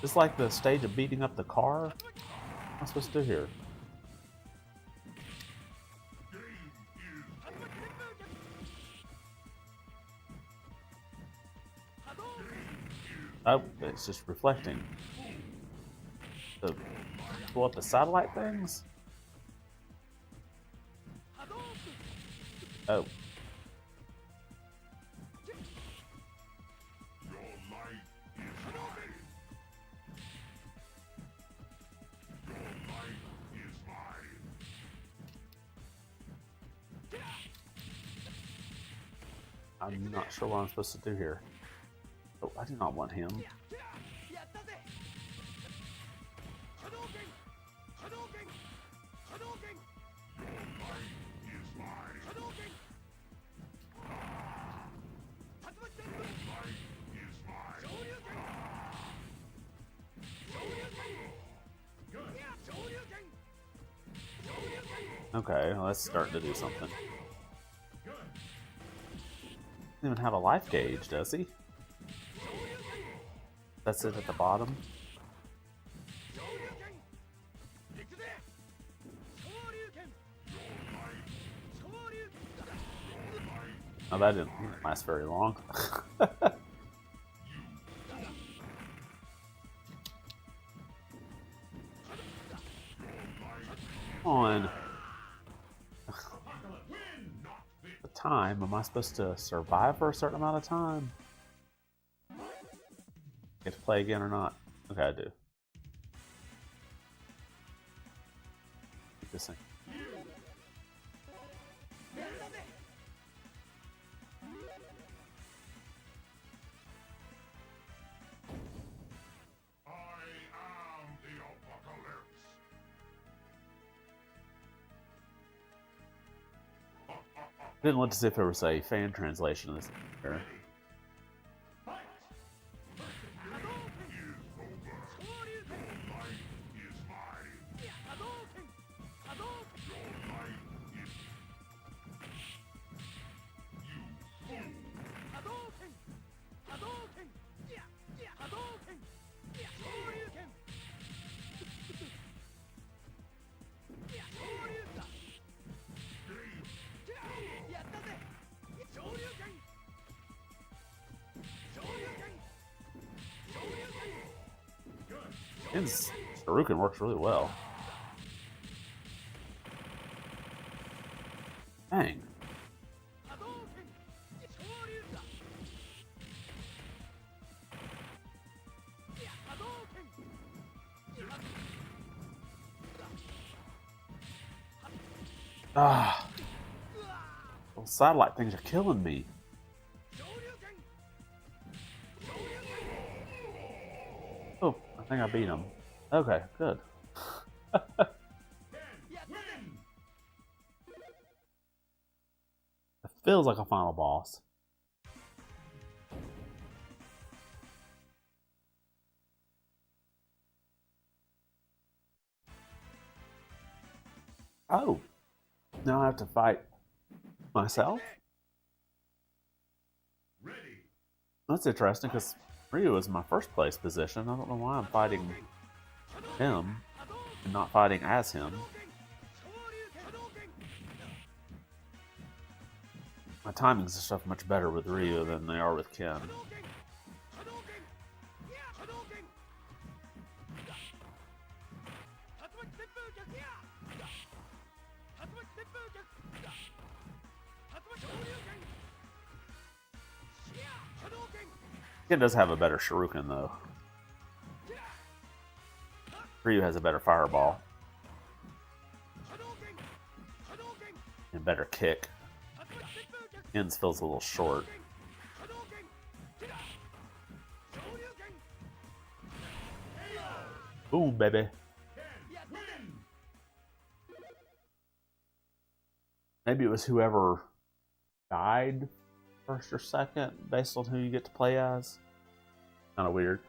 Just like the stage of beating up the car? What am I supposed to do here? Oh, it's just reflecting. The what, the satellite things? Oh. Your light is mine. Your light is mine. I'm not sure what I'm supposed to do here. Oh, I do not want him. Okay, well, that's starting to do something. Doesn't even have a life gauge, does he? That's it at the bottom. Oh, that didn't last very long. On the time, am I supposed to survive for a certain amount of time? Get to play again or not? Okay, I do. Keep this thing. I am the apocalypse. Didn't look to see if there was a fan translation of this. Here. Fight! Is over. Your light is mine. Your light is... You fool! His Hadouken works really well. Dang. Ah. Those satellite things are killing me. Oh, I think I beat him. Okay, good. Win! It feels like a final boss. Oh, now I have to fight myself? Ready, That's interesting because Ryu is my first place position. I don't know why I'm fighting him and not fighting as him. My timings and stuff much better with Ryu than they are with Ken. Ken does have a better Shuriken though. Ryu has a better fireball Hadouken! Hadouken! and better kick. Ends feels a little short. Hadouken! Kida! Shoryuken! Boom, baby. Win! Maybe it was whoever died first or second based on who you get to play as. Kind of weird.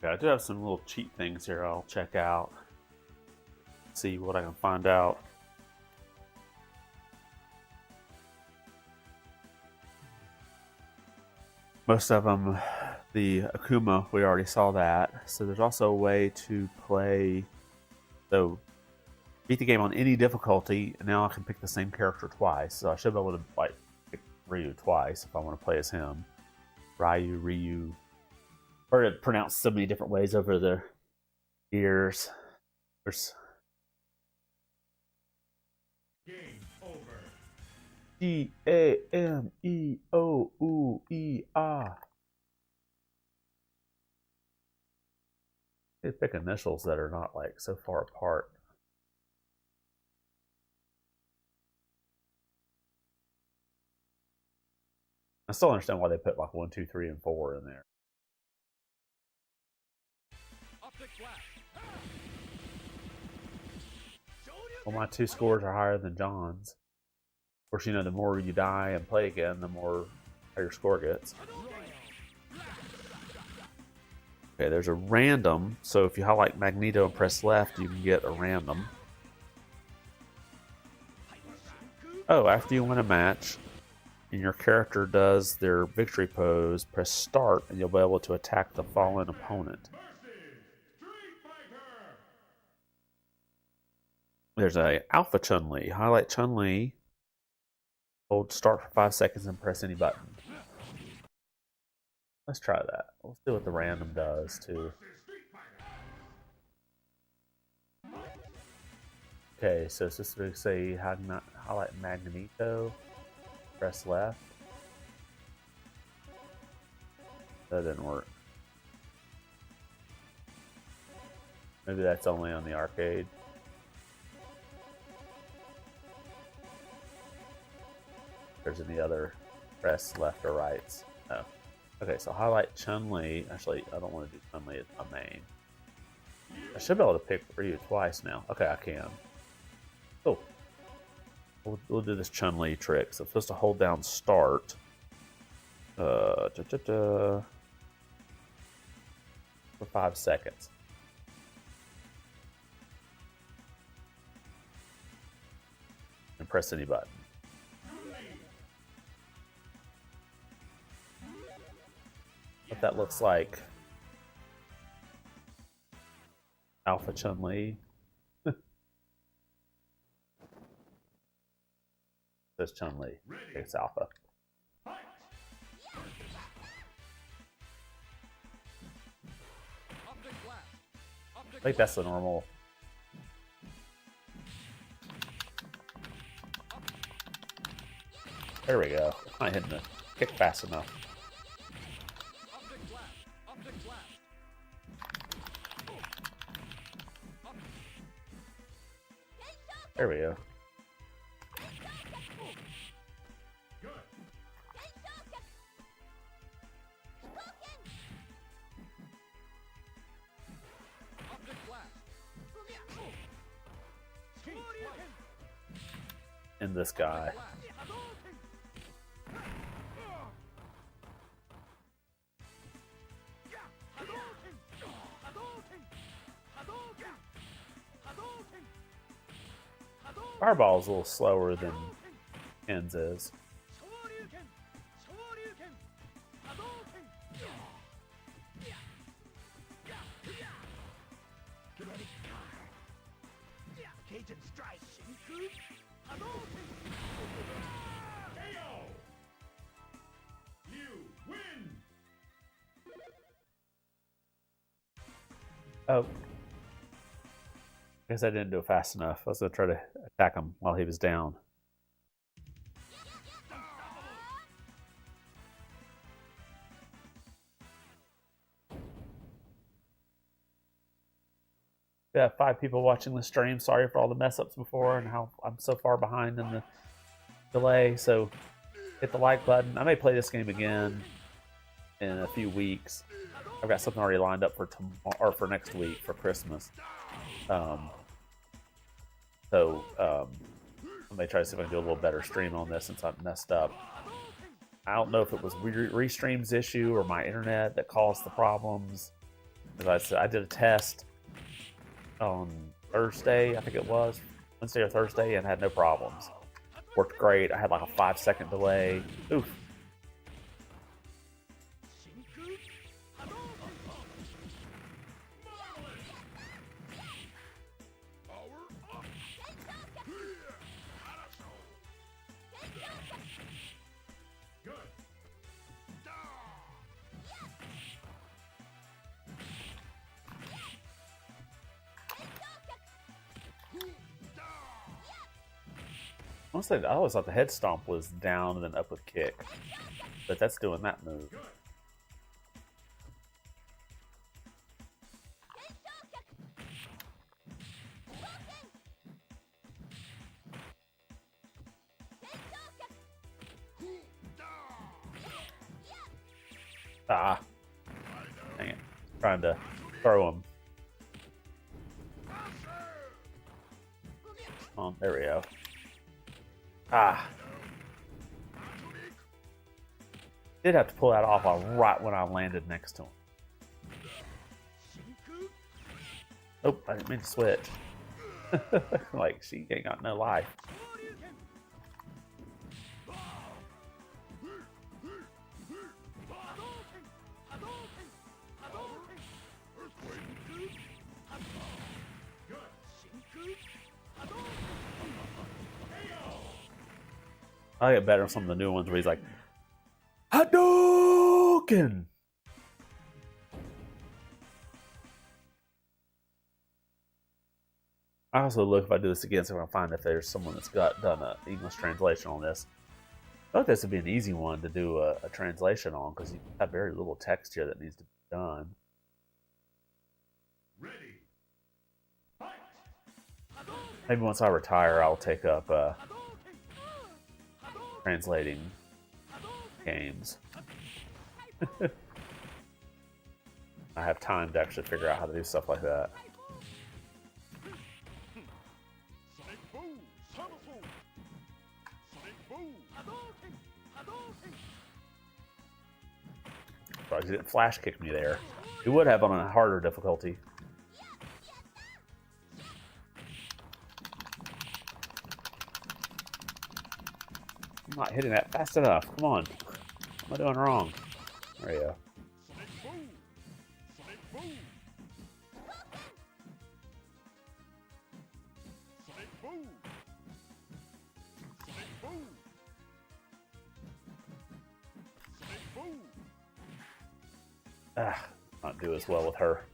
Yeah, I do have some little cheat things here I'll check out. See what I can find out. Most of them, the Akuma, we already saw that. So there's also a way to play, so beat the game on any difficulty, and now I can pick the same character twice. So I should be able to like pick Ryu twice if I want to play as him. Ryu. Heard it pronounced so many different ways over the years. There's Game over. Gameoue. They pick initials that are not like so far apart. I still understand why they put like 1, 2, 3, and 4 in there. Optic blast. Well, my 2 scores are higher than John's. Of course, you know, the more you die and play again, the more higher score gets. Okay, there's a random. So if you highlight Magneto and press left, you can get a random. Oh, after you win a match and your character does their victory pose, press start and you'll be able to attack the fallen opponent. There's a Alpha Chun-Li. Highlight Chun-Li, hold start for 5 seconds and press any button. Let's try that. Let's see what the random does too. Okay, so specifically say highlight Magneto, press left. That didn't work. Maybe that's only on the arcade. There's any other press left or rights. No. Okay, so highlight Chun-Li. Actually, I don't want to do Chun-Li as my main. I should be able to pick Ryu twice now. Okay, I can. Oh. We'll do this Chun-Li trick. So I'm supposed to hold down start. For 5 seconds. And press any button. What that looks like. Alpha Chun-Li. This Chun-Li. It's Alpha. I think that's the normal. There we go. Not hitting the kick fast enough. There we go. in this guy. Fireball's a little slower than Ken's is. Cajun strike. You win. Oh. I guess I didn't do it fast enough. I was going to try to attack him while he was down. Yeah, 5 people watching the stream. Sorry for all the mess ups before and how I'm so far behind in the delay. So hit the like button. I may play this game again in a few weeks. I've got something already lined up for tomorrow or for next week for Christmas. I may try to see if I can do a little better stream on this since I messed up. I don't know if it was Restream's issue or my internet that caused the problems. Because I did a test on Thursday, I think it was, Wednesday or Thursday, and had no problems. Worked great. I had like a 5-second delay. Oof. Honestly, I always thought the head stomp was down and then up with kick, but that's doing that move. Ah, dang it! Trying to throw him. Oh, there we go. Ah. Did have to pull that off right when I landed next to him. Oh, I didn't mean to switch. Like, she ain't got no life. I get better on some of the new ones where he's like, Hadouken! I also look if I do this again, so I can find if there's someone that's done an English translation on this. I thought this would be an easy one to do a translation on because you have very little text here that needs to be done. Ready. Fight. Maybe once I retire, I'll take up translating games. I have time to actually figure out how to do stuff like that. Surprised he didn't flash kick me there. He would have on a harder difficulty. I'm not hitting that fast enough. Come on. What am I doing wrong? There you go. Ah, not do as well with her.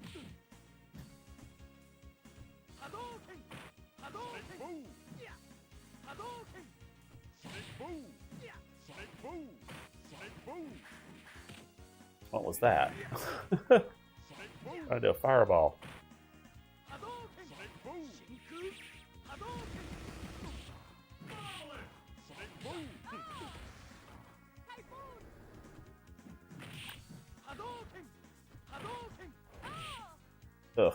What was that? Trying to do a fireball. Ugh.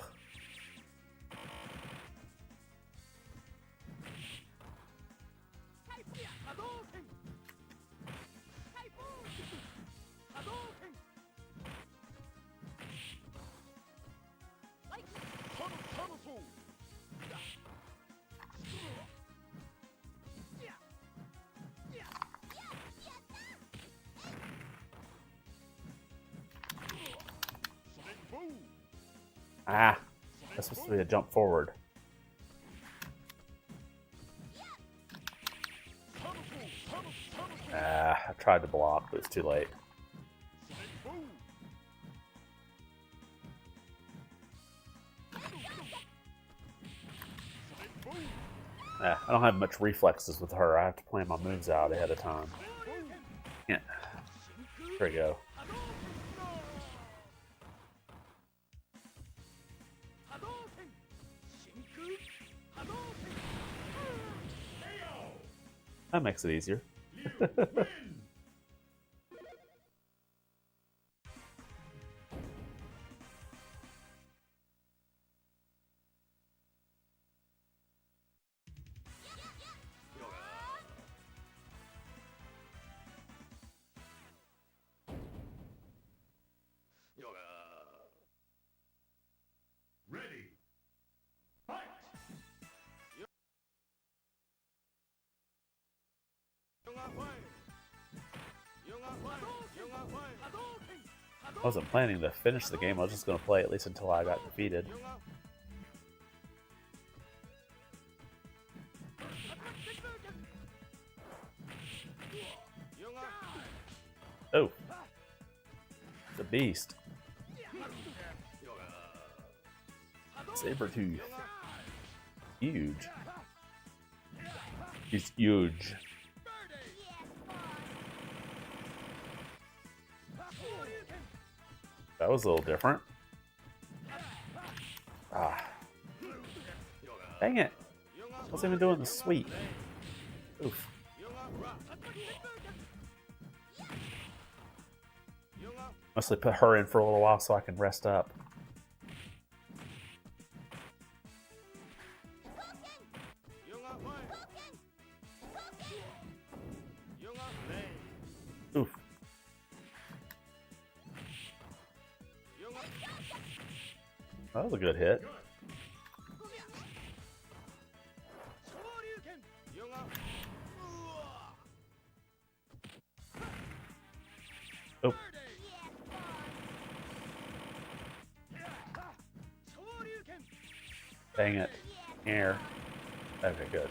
Ah, that's supposed to be a jump forward. Ah, I tried to block, but it's too late. I don't have much reflexes with her. I have to plan my moves out ahead of time. Yeah. There we go. That makes it easier. Ready. Fight. I wasn't planning to finish the game. I was just going to play at least until I got defeated. Oh, it's a beast. Sabertooth. Huge. He's huge. That was a little different. Ah. Dang it. I wasn't even doing the sweep. Oof. Mostly put her in for a little while so I can rest up. Oof. That was a good hit. Oh. Dang it. Air. Okay, good.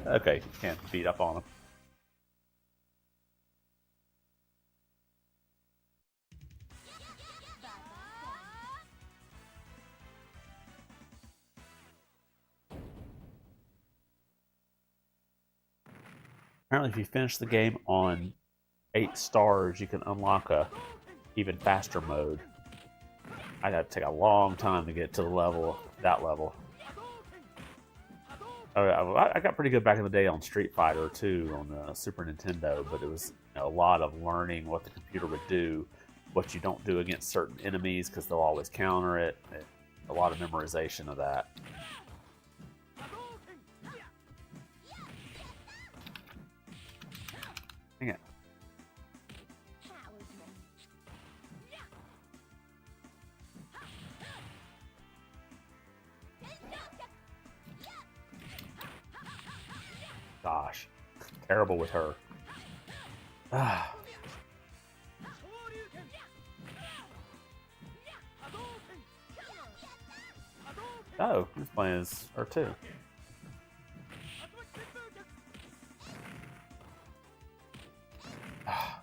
Okay, can't beat up on him. Apparently, if you finish the game on 8 stars, you can unlock a even faster mode. I got to take a long time to get to that level. I got pretty good back in the day on Street Fighter 2 on the Super Nintendo, but it was a lot of learning what the computer would do, what you don't do against certain enemies because they'll always counter it. A lot of memorization of that. Dang it. Gosh, terrible with her. Ah. Oh, he's playing as her too. Ah.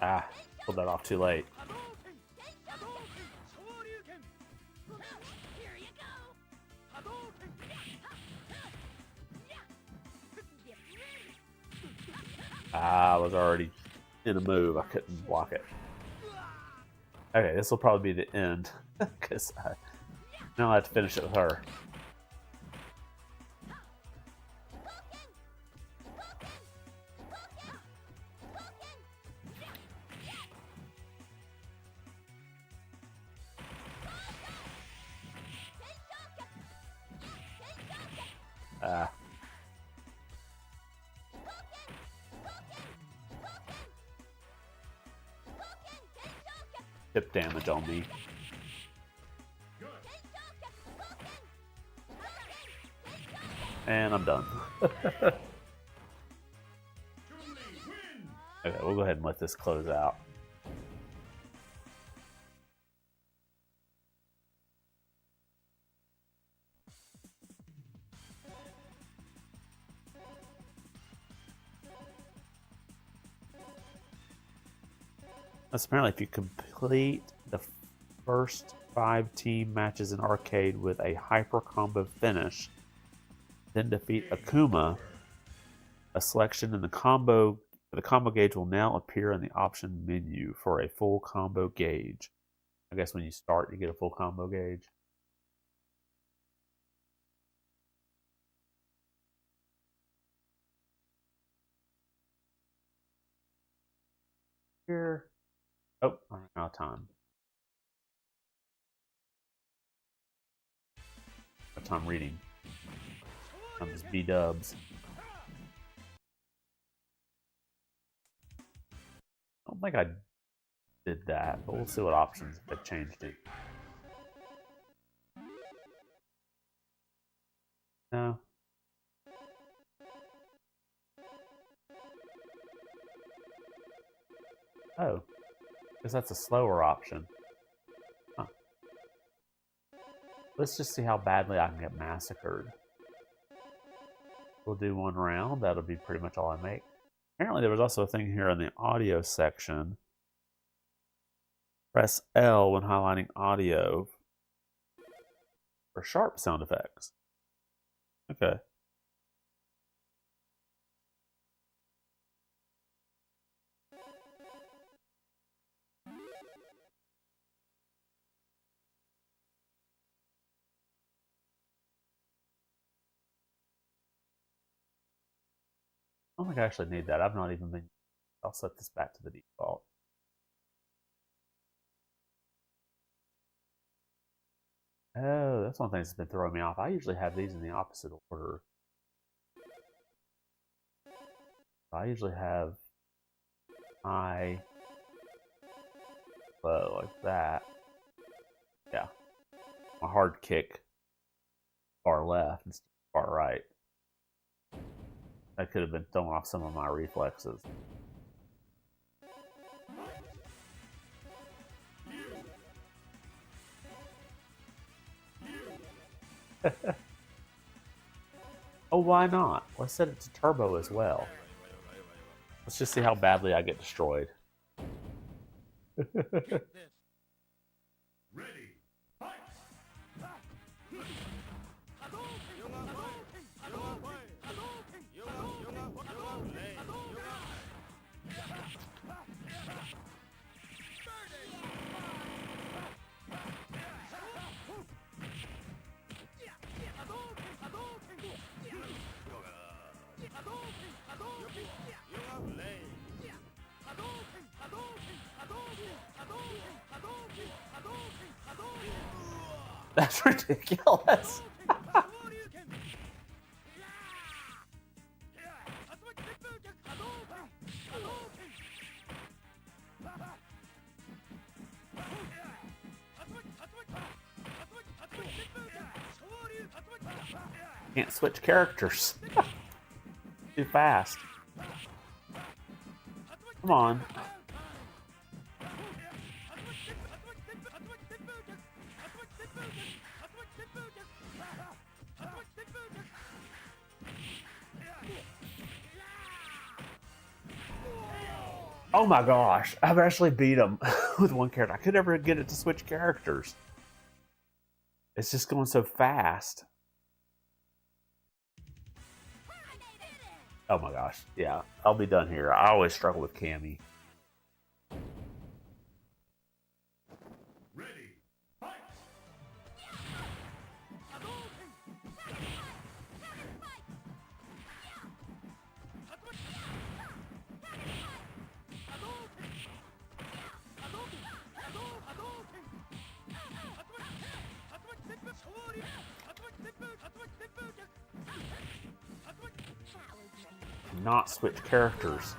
Ah, pulled that off too late. I was already in a move. I couldn't block it. Okay, this will probably be the end because now I have to finish it with her. Ah. Hip damage on me. And I'm done. Okay, we'll go ahead and let this close out. That's apparently if you complete the first 5 team matches in arcade with a hyper combo finish, then defeat Akuma, a selection in the combo gauge will now appear in the option menu for a full combo gauge. I guess when you start, you get a full combo gauge. Here. Oh, I'm out of time. What time reading? I'm just B-dubs. I don't think I did that, but we'll see what options have changed it. No. Oh, because that's a slower option. Huh. Let's just see how badly I can get massacred. We'll do 1 round. That'll be pretty much all I make. Apparently there was also a thing here in the audio section. Press L when highlighting audio for sharp sound effects. Okay. I don't think I actually need that. I've not even been... I'll set this back to the default. Oh, that's one thing that's been throwing me off. I usually have these in the opposite order. I usually have high, low, like that. Yeah. My hard kick far left instead of far right. That could have been throwing off some of my reflexes. Oh, why not? Let's set it to turbo as well. Let's just see how badly I get destroyed. Ready. Fight. That's ridiculous. Can't switch characters. Too fast. Come on. Oh my gosh, I've actually beat him with one character. I could never get it to switch characters. It's just going so fast. Oh my gosh, yeah, I'll be done here. I always struggle with Cammy. Ready. Fight. not switch characters.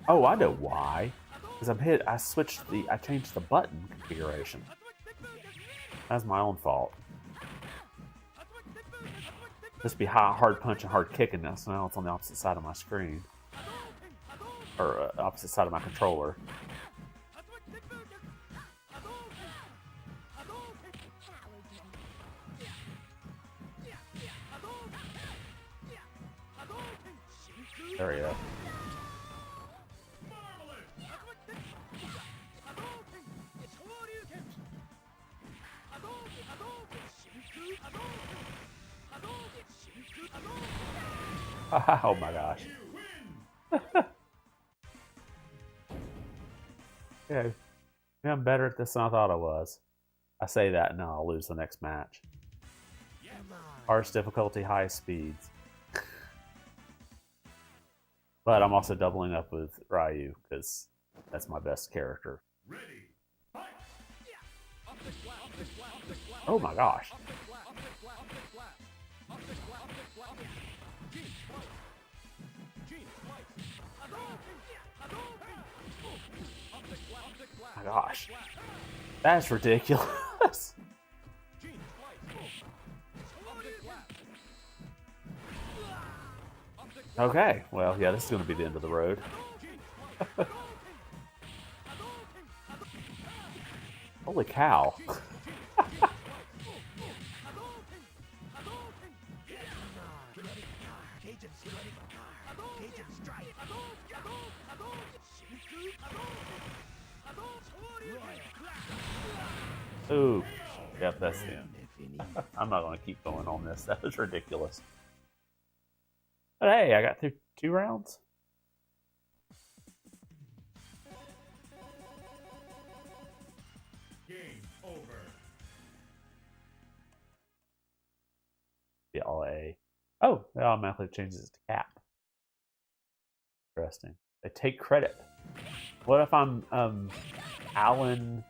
Oh, I know why. Because I changed the button configuration. That's my own fault. This be hard punch and hard kicking now, so now it's on the opposite side of my screen. Or opposite side of my controller. There we go. Oh my gosh. Okay. Yeah, I'm better at this than I thought I was. I say that and now I'll lose the next match. Hardest difficulty, highest speeds. But I'm also doubling up with Ryu because that's my best character. Oh my gosh. My gosh. That's ridiculous. Okay, well, yeah, this is going to be the end of the road. Holy cow. Ooh, yep, that's the end. I'm not going to keep going on this. That was ridiculous. But hey, I got through 2 rounds. Game over. Yeah, all A. Oh, it automatically changes it to Cap. Interesting. They take credit. What if I'm Alan?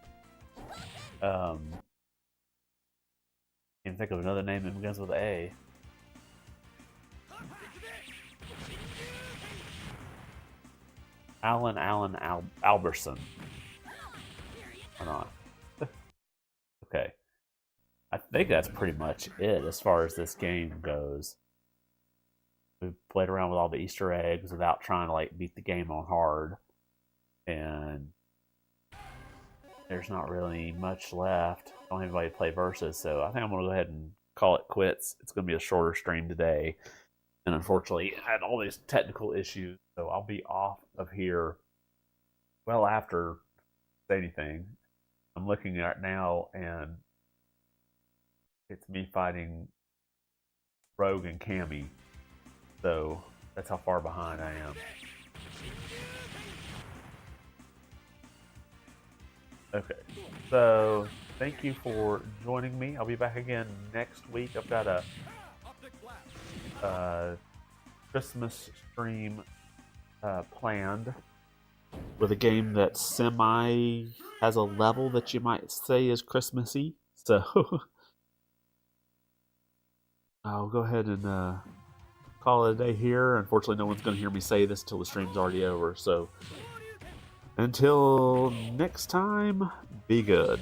Can't think of another name that begins with A. Alan Alberson. Or not. Okay. I think that's pretty much it as far as this game goes. We've played around with all the Easter eggs without trying to like beat the game on hard. And there's not really much left. Don't have anybody to play versus, so I think I'm gonna go ahead and call it quits. It's gonna be a shorter stream today. And unfortunately, I had all these technical issues, so I'll be off of here well after say anything. I'm looking at it now, and it's me fighting Rogue and Cammy. So that's how far behind I am. Okay, so thank you for joining me. I'll be back again next week. I've got a Christmas stream planned with a game that semi has a level that you might say is Christmassy. So I'll go ahead and call it a day here. Unfortunately, no one's going to hear me say this until the stream's already over. So until next time, be good.